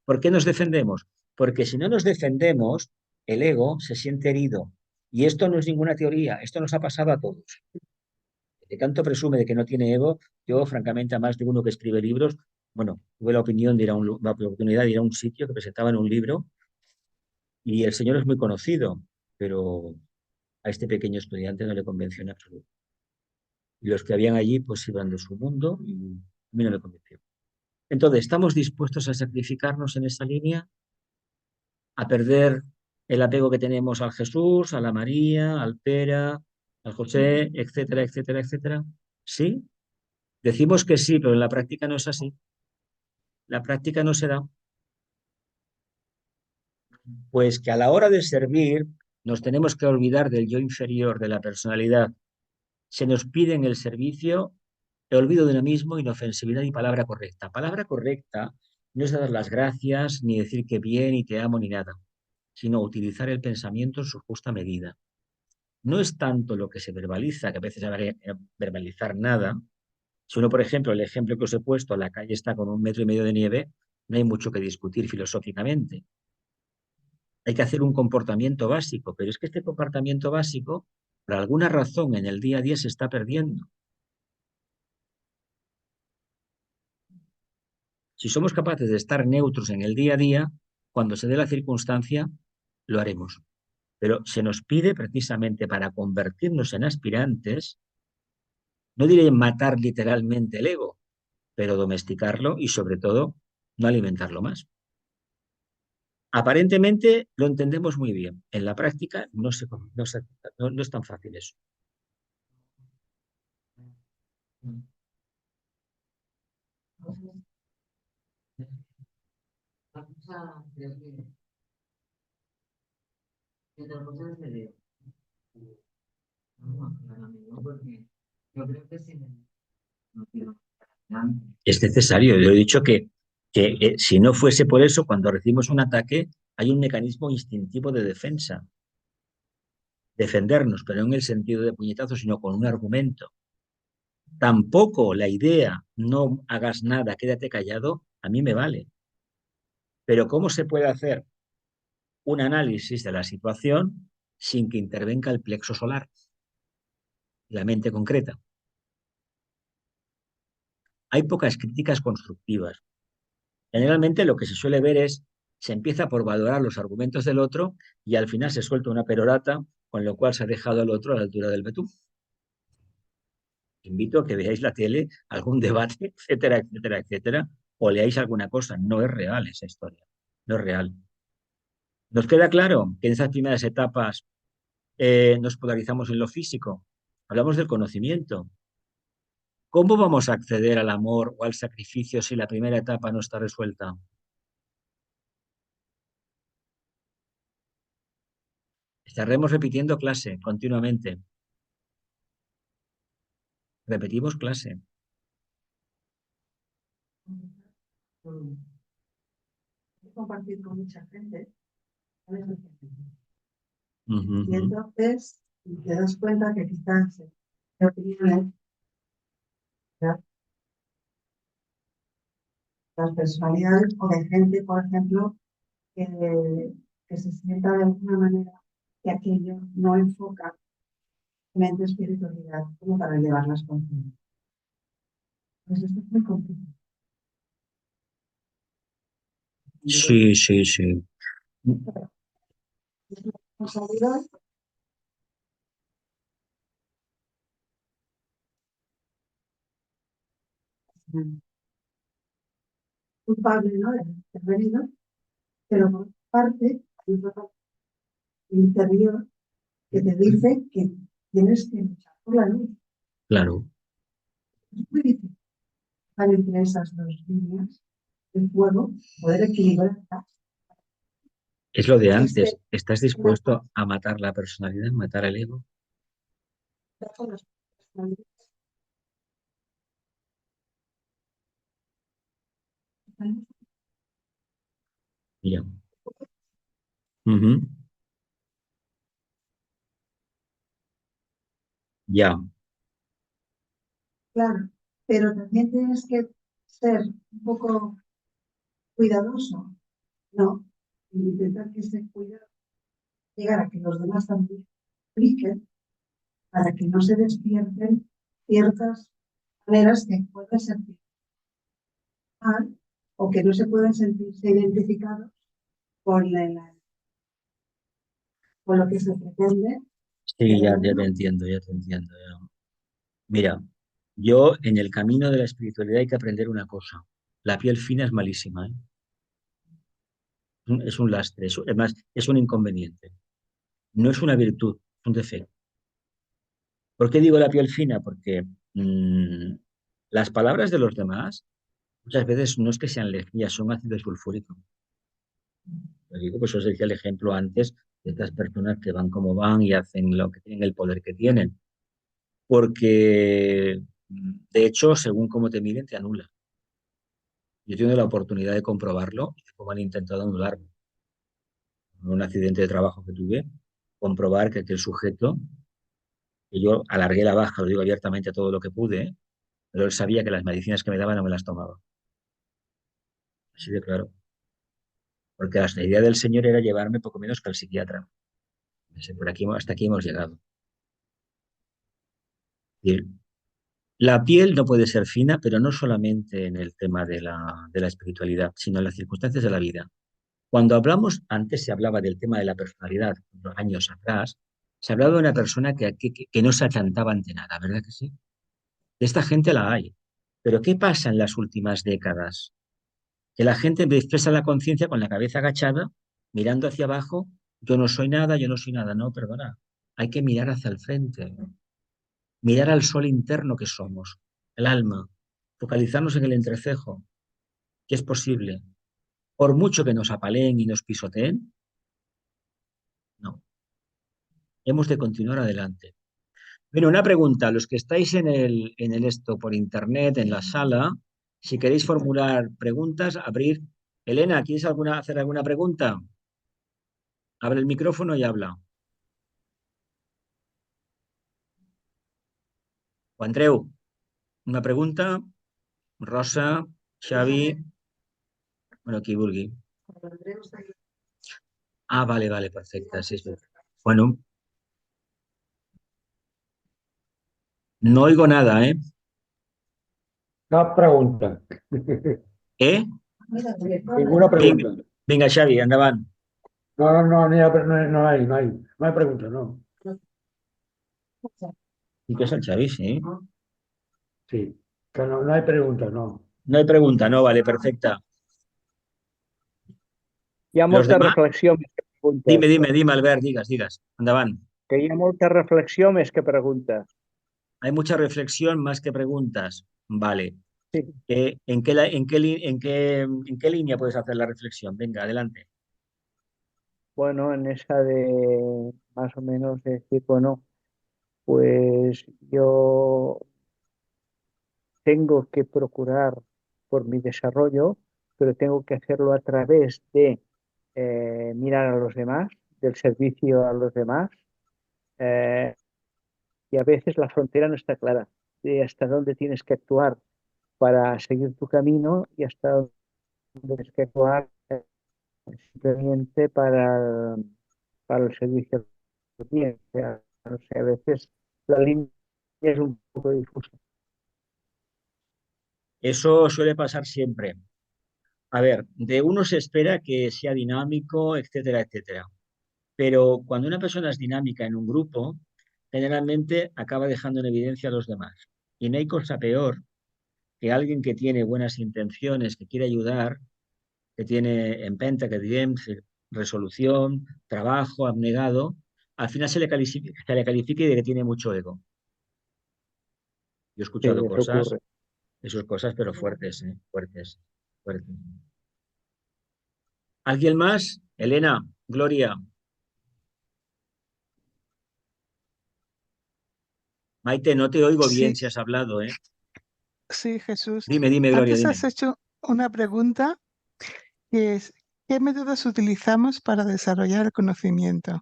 ¿Por qué nos defendemos? Porque si no nos defendemos, el ego se siente herido. Y esto no es ninguna teoría, esto nos ha pasado a todos. El que tanto presume de que no tiene ego, yo francamente a más de uno que escribe libros, bueno, tuve la opinión de ir a la oportunidad de ir a un sitio que presentaban un libro y el señor es muy conocido, pero a este pequeño estudiante no le convenció en absoluto. Y los que habían allí pues iban de su mundo y a mí no me convenció. Entonces, ¿estamos dispuestos a sacrificarnos en esa línea? ¿A perder el apego que tenemos al Jesús, a la María, al Pera, al José, etcétera, etcétera, etcétera? ¿Sí? Decimos que sí, pero en la práctica no es así. La práctica no se da. Pues que a la hora de servir nos tenemos que olvidar del yo inferior, de la personalidad. Se nos pide en el servicio el olvido de uno mismo, inofensividad y palabra correcta. Palabra correcta no es dar las gracias, ni decir que bien y te amo, ni nada, sino utilizar el pensamiento en su justa medida. No es tanto lo que se verbaliza, que a veces habrá que verbalizar nada. Si uno, por ejemplo, el ejemplo que os he puesto, la calle está con 1,5 metros de nieve, no hay mucho que discutir filosóficamente. Hay que hacer un comportamiento básico, pero es que este comportamiento básico, por alguna razón, en el día a día se está perdiendo. Si somos capaces de estar neutros en el día a día, cuando se dé la circunstancia, lo haremos. Pero se nos pide precisamente para convertirnos en aspirantes, no diré matar literalmente el ego, pero domesticarlo y sobre todo no alimentarlo más. Aparentemente lo entendemos muy bien. En la práctica no es tan fácil eso. Es necesario. Yo he dicho que si no fuese por eso, cuando recibimos un ataque, hay un mecanismo instintivo de defensa. Defendernos, pero no en el sentido de puñetazo, sino con un argumento. Tampoco la idea, no hagas nada, quédate callado, a mí me vale. Pero ¿cómo se puede hacer un análisis de la situación sin que intervenga el plexo solar, la mente concreta? Hay pocas críticas constructivas. Generalmente lo que se suele ver es, se empieza por valorar los argumentos del otro y al final se suelta una perorata, con lo cual se ha dejado al otro a la altura del betún. Invito a que veáis la tele, algún debate, etcétera, etcétera, etcétera, o leáis alguna cosa. No es real esa historia, no es real. ¿Nos queda claro que en esas primeras etapas nos polarizamos en lo físico? Hablamos del conocimiento. ¿Cómo vamos a acceder al amor o al sacrificio si la primera etapa no está resuelta? Estaremos repitiendo clase continuamente. Repetimos clase. Mm. He compartido con mucha gente, ¿sabes? Ujú, Y entonces te das cuenta que quizás de opiniones, ¿verdad? Las personalidades o de gente, por ejemplo, que se sienta de alguna manera que aquello no enfoca mente espiritualidad como para elevar las conciencias. Pues esto es muy complicado. sí, sí, sí. Es una responsabilidad culpable, ¿no? De haber venido, pero por parte hay otra parte interior que te dice que tienes que luchar por la luz. Claro. Es muy difícil estar entre esas dos líneas de fuego, poder equilibrar. Es lo de Existe antes. ¿Estás una dispuesto a matar la personalidad, matar el ego? parte con las personalidades que están Mira. Ujú. Ya. claro, pero también tienes que ser un poco cuidadoso, ¿no? Y intentar que ese cuidado llegar a que los demás también expliquen para que no se despierten ciertas maneras que pueden sentir mal o que no se pueden sentirse identificados con, con lo que se pretende de Sí, ya te uno. entiendo, ya te entiendo. Ya. Mira, yo en el camino de la espiritualidad hay que aprender una cosa. La piel fina es malísima, ¿eh? Es un lastre, además es un inconveniente. No es una virtud, es un defecto. ¿Por qué digo la piel fina? Porque las palabras de los demás muchas veces no es que sean lejías, son ácido sulfúrico. Lo digo, pues os decía el ejemplo antes de estas personas que van como van y hacen lo que tienen, el poder que tienen. Porque, de hecho, según cómo te miren, te anula. Yo he tenido la oportunidad de comprobarlo, como han intentado anularme. En un accidente de trabajo que tuve, comprobar que aquel sujeto, que yo alargué la baja, lo digo abiertamente todo lo que pude, pero él sabía que las medicinas que me daban no me las tomaba. Así de claro. Porque la idea del señor era llevarme poco menos que al psiquiatra. Por aquí, hasta aquí hemos llegado. Y la piel no puede ser fina, pero no solamente en el tema de la espiritualidad, sino en las circunstancias de la vida. Cuando hablamos, antes se hablaba del tema de la personalidad, unos años atrás, se hablaba de una persona que no se achantaba ante nada, ¿verdad que sí? De esta gente la hay. Pero ¿qué pasa en las últimas décadas? Que la gente expresa la conciencia con la cabeza agachada, mirando hacia abajo, yo no soy nada, yo no soy nada. No, perdona. Hay que mirar hacia el frente, mirar al sol interno que somos, el alma, focalizarnos en el entrecejo, que es posible. Por mucho que nos apaleen y nos pisoteen, no. Hemos de continuar adelante. Bueno, una pregunta. Los que estáis en el esto por internet, en la sala, si queréis formular preguntas, abrir. Elena, ¿quieres hacer alguna pregunta? Abre el micrófono y habla. O Andreu. Una pregunta, Rosa, Xavi, bueno, qui vulgui. Ah, vale, perfecte. Sí, sí. Bueno, no oigo nada, ¿eh? Cap pregunta. ¿Eh? Ninguna Vinga, pregunta. vinga, Xavi, endavant. No, no hay pregunta, no. I què és el Xavi, sí? Sí, que no hay pregunta, no. No hay pregunta, no, vale, perfecte. Hi ha Los molta demás, reflexió més que preguntes. dime, Albert, digues, endavant. Que hi ha molta reflexió més que preguntes. Hay mucha reflexión más que preguntas. Vale. Sí. ¿En qué línea puedes hacer la reflexión? Venga, adelante. Bueno, en esa de más o menos decir, bueno, pues yo tengo que procurar por mi desarrollo, pero tengo que hacerlo a través de mirar a los demás, del servicio a los demás, y a veces la frontera no está clara de hasta dónde tienes que actuar para seguir tu camino y hasta dónde tienes que actuar simplemente para el servicio que tienes. O sea, no sé, a veces la línea es un poco difusa. Eso suele pasar siempre. A ver, de uno se espera que sea dinámico, etcétera, etcétera. Pero cuando una persona es dinámica en un grupo, generalmente acaba dejando en evidencia a los demás. Y no hay cosa peor que alguien que tiene buenas intenciones, que quiere ayudar, que tiene empenta, que tiene resolución, trabajo, abnegado, al final se le califica de que tiene mucho ego. Yo he Sí, escuchado eso cosas, ocurre. esas cosas, pero fuertes, ¿eh? Fuertes, fuertes. ¿Alguien más? Elena, Gloria, Maite, no te oigo bien Sí, si has hablado, ¿eh? sí, Jesús. Dime, Gloria, Antes dime. has hecho una pregunta que es, ¿qué métodos utilizamos para desarrollar el conocimiento?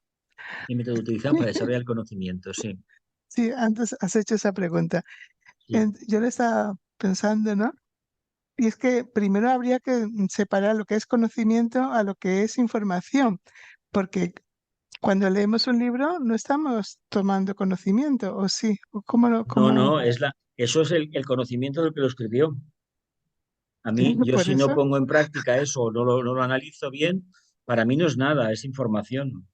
¿Qué método utilizan para desarrollar el conocimiento? Sí, Sí, antes has hecho esa pregunta. sí. Yo le estaba pensando, ¿no? Y es que primero habría que separar lo que es conocimiento a lo que es información, porque cuando leemos un libro no estamos tomando conocimiento, ¿o sí? ¿O cómo No, eso es el conocimiento del que lo escribió. A mí, yo por si no eso? pongo en práctica eso o no lo analizo bien, para mí no es nada, es información.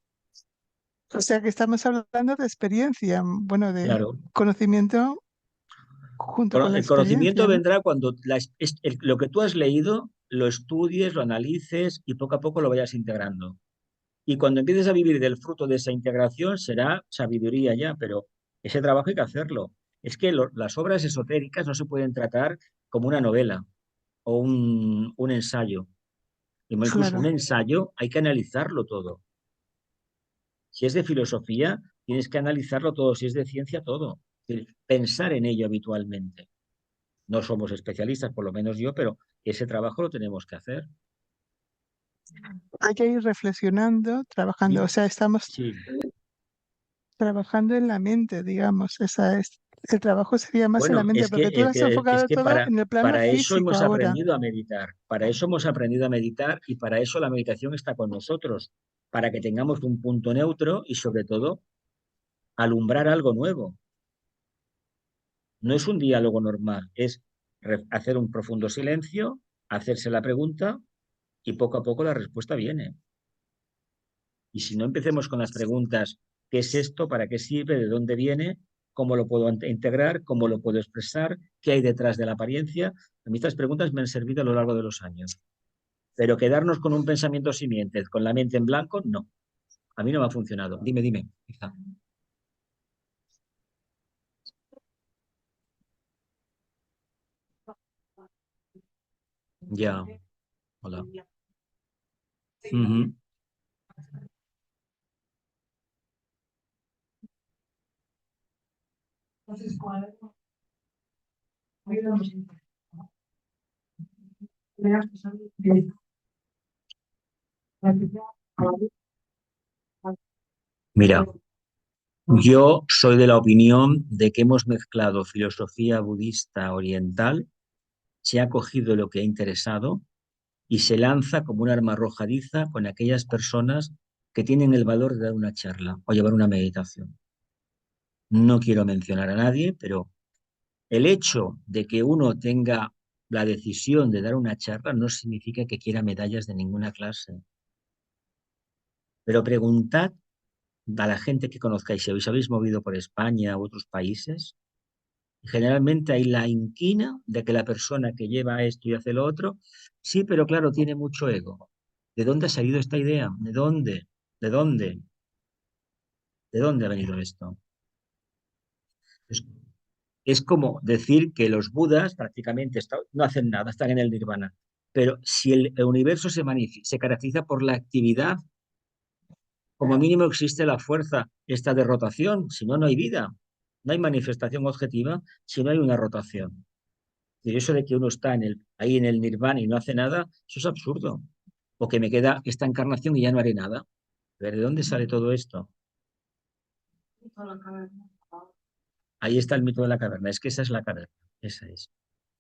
O sea que estamos hablando de experiencia, bueno, de Claro. conocimiento junto con la El conocimiento experiencia, ¿no? vendrá cuando lo que tú has leído lo estudies, lo analices y poco a poco lo vayas integrando. Y cuando empieces a vivir del fruto de esa integración será sabiduría ya, pero ese trabajo hay que hacerlo. Es que las obras esotéricas no se pueden tratar como una novela o un ensayo. Incluso un Claro. ensayo hay que analizarlo todo. Si es de filosofía, tienes que analizarlo todo. Si es de ciencia, todo. Es decir, pensar en ello habitualmente. No somos especialistas, por lo menos yo, pero ese trabajo lo tenemos que hacer. Hay que ir reflexionando, trabajando. O sea, estamos Sí. trabajando en la mente, digamos. El trabajo sería más en la Bueno, mente, porque tú lo has es enfocado que todo en el plano para eso físico hemos ahora. aprendido a meditar. Para eso hemos aprendido a meditar y para eso la meditación está con nosotros. Para que tengamos un punto neutro y sobre todo alumbrar algo nuevo. No es un diálogo normal, es hacer un profundo silencio, hacerse la pregunta y poco a poco la respuesta viene. Y si no empecemos con las preguntas, ¿qué es esto? ¿Para qué sirve? ¿De dónde viene? ¿Cómo lo puedo integrar? ¿Cómo lo puedo expresar? ¿Qué hay detrás de la apariencia? A mí estas preguntas me han servido a lo largo de los años. Pero quedarnos con un pensamiento simiente, con la mente en blanco, no. A mí no me ha funcionado. Dime, hija. Ya, hola. Ujú. Mira, Yo soy de la opinión de que hemos mezclado filosofía budista oriental, se ha cogido lo que ha interesado y se lanza como un arma arrojadiza con aquellas personas que tienen el valor de dar una charla o llevar una meditación. No quiero mencionar a nadie, pero el hecho de que uno tenga la decisión de dar una charla no significa que quiera medallas de ninguna clase. Pero preguntad a la gente que conozcáis, si os habéis movido por España u otros países, generalmente hay la inquina de que la persona que lleva esto y hace lo otro, sí, pero claro, tiene mucho ego. ¿De dónde ha salido esta idea? ¿De dónde? ¿De dónde? ¿De dónde ha venido esto? Es, es como decir que los budas prácticamente no hacen nada, están en el nirvana. Pero si el universo se caracteriza por la actividad, como mínimo existe la fuerza esta de rotación, si no, no hay vida. No hay manifestación objetiva si no hay una rotación. Y eso de que uno está ahí en el nirvana y no hace nada, eso es absurdo. O que me queda esta encarnación y ya no haré nada. ¿De dónde sale todo esto? Ahí está el mito de la caverna. Es que esa es la caverna. Esa es.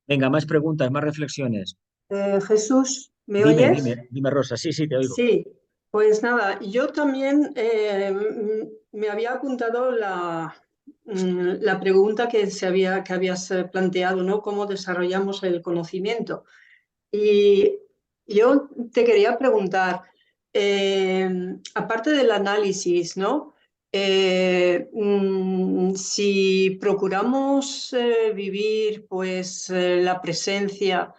Venga, más preguntas, más reflexiones. Jesús, ¿me Dime, oyes? dime, Rosa. Sí, sí, te oigo. Sí, pues nada, yo también me había apuntado la pregunta que habías planteado, ¿no? ¿Cómo desarrollamos el conocimiento? Y yo te quería preguntar, aparte del análisis, ¿no? Si procuramos vivir pues la presencia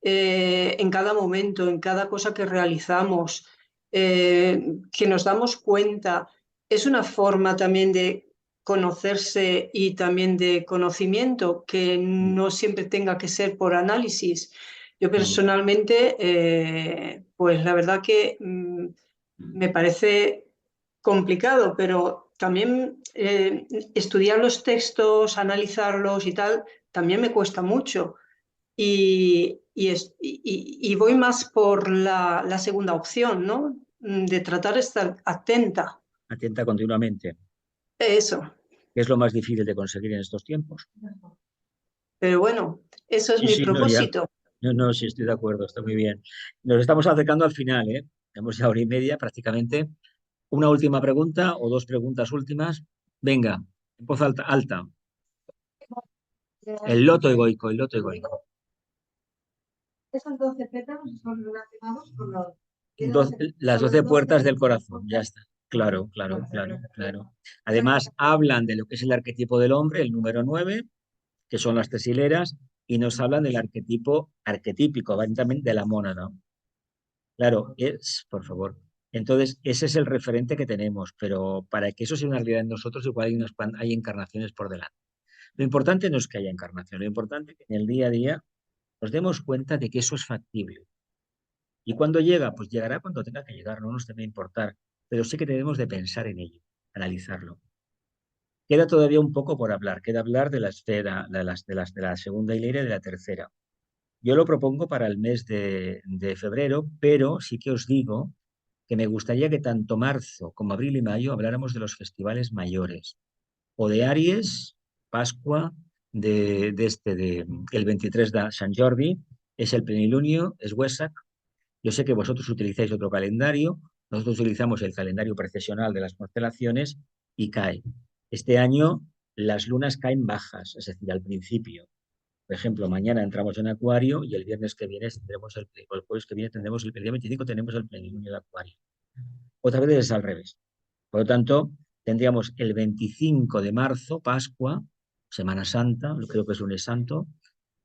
en cada momento, en cada cosa que realizamos, que nos damos cuenta, es una forma también de conocerse y también de conocimiento que no siempre tenga que ser por análisis. Yo personalmente, pues la verdad que me parece complicado, pero también estudiar los textos, analizarlos y tal, también me cuesta mucho. Y voy más por la segunda opción, ¿no? De tratar de estar atenta. Atenta continuamente. Eso. ¿Qué es lo más difícil de conseguir en estos tiempos? Pero bueno, eso es Sí, mi sí, no, ya. propósito. No, sí, estoy de acuerdo, está muy bien. Nos estamos acercando al final, ¿eh? Tenemos ya hora y media prácticamente. Una última pregunta o dos preguntas últimas. Venga, en voz alta, alta. El loto egoico, el loto egoico. Esos 12 pétalos son relacionados con los... Las 12 puertas del corazón, ya está. Claro, claro, claro, claro. Además, hablan de lo que es el arquetipo del hombre, el número 9, que son las tres hileras, y nos hablan del arquetipo arquetípico, también de la mónada. Claro, por favor. Entonces, ese es el referente que tenemos, pero para que eso sea una realidad en nosotros, igual hay encarnaciones por delante. Lo importante no es que haya encarnación, lo importante es que en el día a día nos demos cuenta de que eso es factible. ¿Y cuándo llega? Pues llegará cuando tenga que llegar, no nos debe importar, pero sí que debemos de pensar en ello, analizarlo. Queda todavía un poco por hablar, queda hablar de la esfera, de la segunda hilera y de la tercera. Yo lo propongo para el mes de febrero, pero sí que os digo que me gustaría que tanto marzo como abril y mayo habláramos de los festivales mayores, o de Aries, Pascua, el 23 de Sant Jordi, es el plenilunio, es Wesak. Yo sé que vosotros utilizáis otro calendario, nosotros utilizamos el calendario precesional de las constelaciones y cae. Este año las lunas caen bajas, es decir, al principio. Por ejemplo, mañana entramos en Acuario y el viernes que viene tendremos el jueves que viene tendremos el día 25 tenemos el plenilunio de Acuario. Otra vez es al revés. Por lo tanto, tendríamos el 25 de marzo, Pascua, Semana Santa, creo que es lunes santo,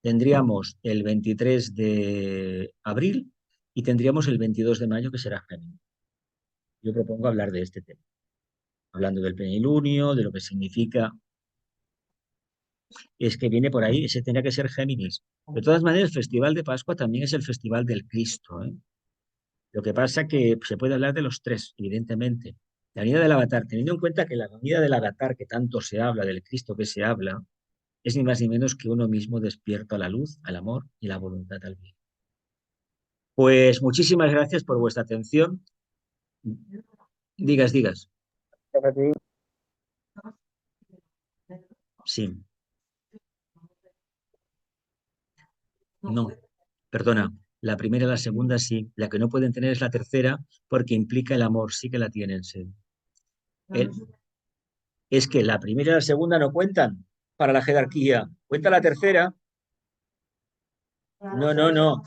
tendríamos el 23 de abril y tendríamos el 22 de mayo, que será Géminis. Yo propongo hablar de este tema, hablando del plenilunio, de lo que significa. Es que viene por ahí, ese tendría que ser Géminis. De todas maneras, el Festival de Pascua también es el Festival del Cristo, ¿eh? Lo que pasa que se puede hablar de los tres, evidentemente. La venida del Avatar, teniendo en cuenta que la venida del Avatar que tanto se habla, del Cristo que se habla, es ni más ni menos que uno mismo despierto a la luz, al amor y la voluntad al bien. Pues muchísimas gracias por vuestra atención. Digas. Para ti. Sí. No, perdona. La primera y la segunda sí. La que no pueden tener es la tercera porque implica el amor. Sí que la tienen, sí. El- es que la primera y la segunda no cuentan para la jerarquía. Cuenta la tercera. No, no, no.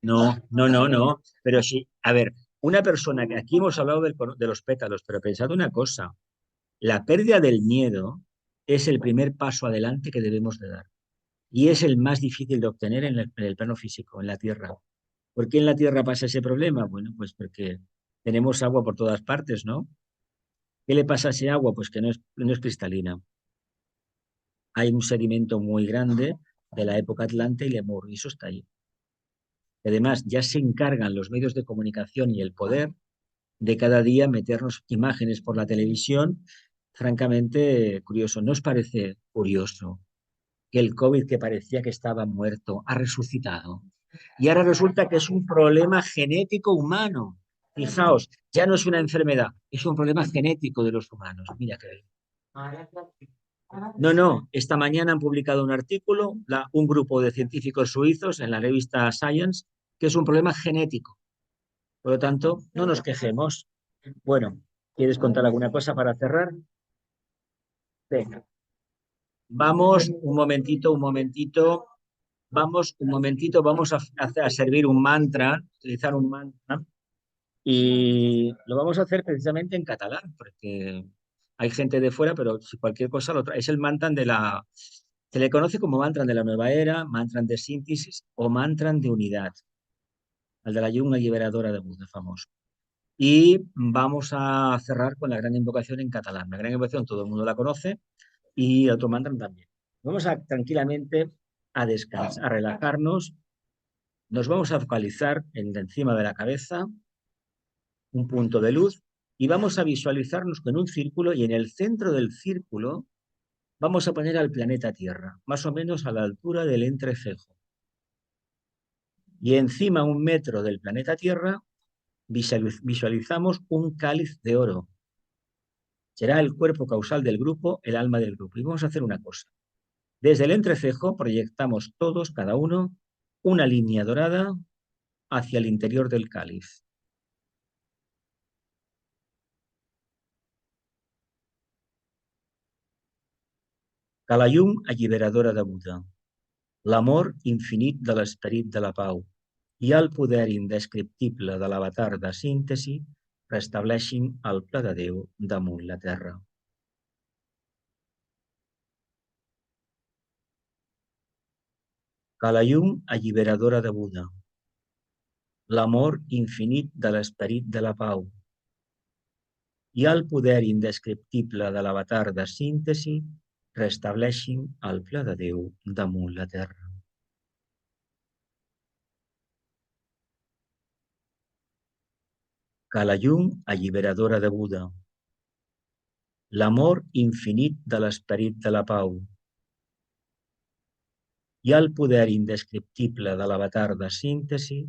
No, no. Pero sí, a ver, una persona que aquí hemos hablado de los pétalos, pero pensad una cosa. La pérdida del miedo es el primer paso adelante que debemos de dar. Y es el más difícil de obtener en el plano físico, en la Tierra. ¿Por qué en la Tierra pasa ese problema? Bueno, pues porque tenemos agua por todas partes, ¿no? ¿Qué le pasa a ese agua? Pues que no es cristalina. Hay un sedimento muy grande de la época Atlante y Lemur, y eso está ahí. Además, ya se encargan los medios de comunicación y el poder de cada día meternos imágenes por la televisión. Francamente, curioso. ¿No os parece curioso que el COVID, que parecía que estaba muerto, ha resucitado? Y ahora resulta que es un problema genético humano. Fijaos, ya no es una enfermedad, es un problema genético de los humanos. Mira que... No, esta mañana han publicado un artículo, un grupo de científicos suizos en la revista Science, que es un problema genético. Por lo tanto, no nos quejemos. Bueno, ¿quieres contar alguna cosa para cerrar? Venga. Vamos, vamos a servir un mantra, utilizar un mantra, y lo vamos a hacer precisamente en catalán, porque hay gente de fuera, pero si cualquier cosa lo trae. Es el mantra se le conoce como mantra de la nueva era, mantra de síntesis o mantra de unidad, el de la yunga liberadora de Buda, famoso. Y vamos a cerrar con la gran invocación en catalán. La gran invocación todo el mundo la conoce y otro mantra también. Vamos a tranquilamente a descansar, a relajarnos. Nos vamos a focalizar encima de la cabeza, un punto de luz, y vamos a visualizarnos con un círculo y en el centro del círculo vamos a poner al planeta Tierra, más o menos a la altura del entrecejo. Y encima, 1 metro del planeta Tierra, visualizamos un cáliz de oro. Será el cuerpo causal del grupo, el alma del grupo. Y vamos a hacer una cosa. Desde el entrecejo proyectamos todos, cada uno, una línea dorada hacia el interior del cáliz. Que la llum alliberadora de Buda, l'amor infinit de l'esperit de la pau i el poder indescriptible de l'avatar de síntesi restableixin el pla de Déu damunt la terra. Que la llum alliberadora de Buda, l'amor infinit de l'esperit de la pau i el poder indescriptible de l'avatar de síntesi restableixin el pla de Déu damunt la terra. Que la llum alliberadora de Buda, l'amor infinit de l'esperit de la pau i el poder indescriptible de l'avatar de síntesi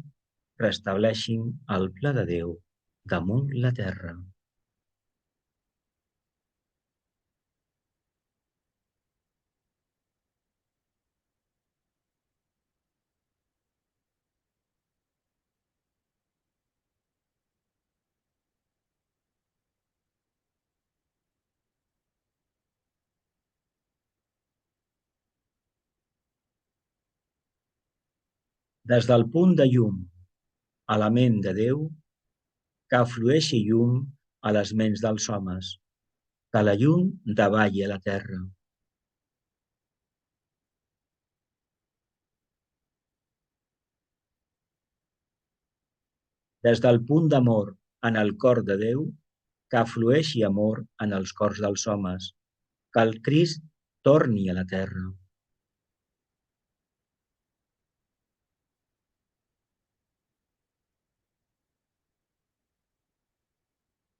restableixin el pla de Déu damunt la terra. Des del punt de llum a la ment de Déu, que flueixi llum a les ments dels homes, que la llum davalli a la terra. Des del punt d'amor en el cor de Déu, que flueixi amor en els cors dels homes, que el Crist torni a la terra.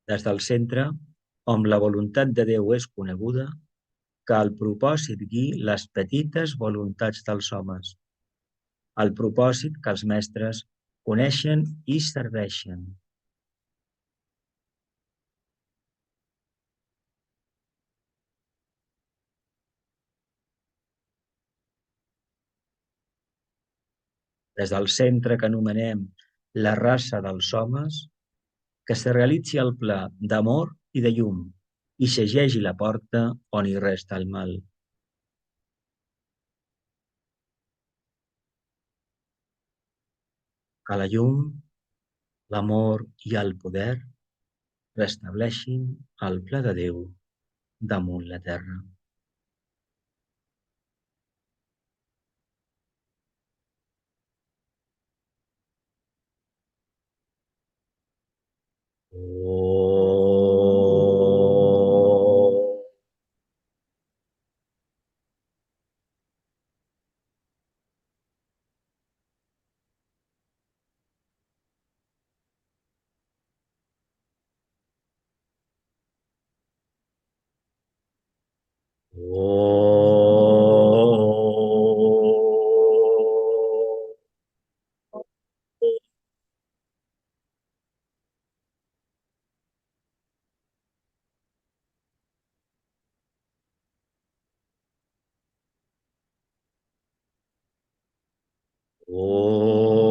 Des del centre, on la voluntat de Déu és coneguda, que el propòsit guiï les petites voluntats dels homes, el propòsit que els mestres coneixen i serveixen. des del centre que anomenem la raça dels homes, que se realitzi el pla d'amor i de llum i segegi la porta on hi resta el mal. Que la llum, l'amor i el poder restableixin el pla de Déu damunt la terra. Oh. Oh. Oh.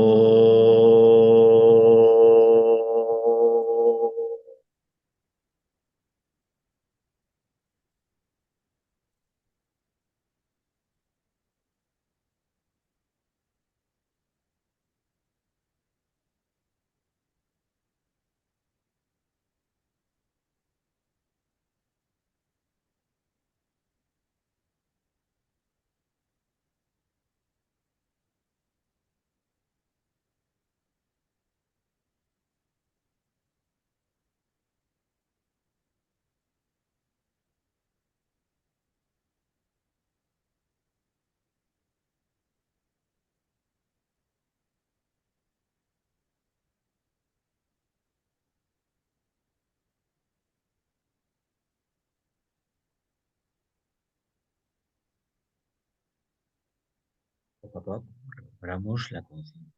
Poco a poco recuperamos la conciencia.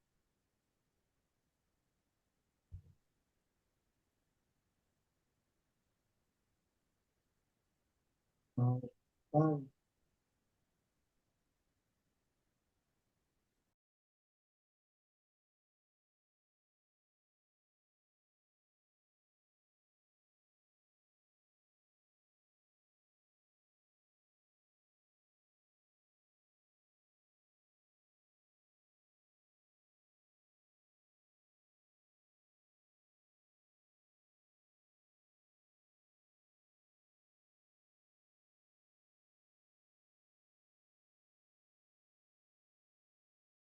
Oh.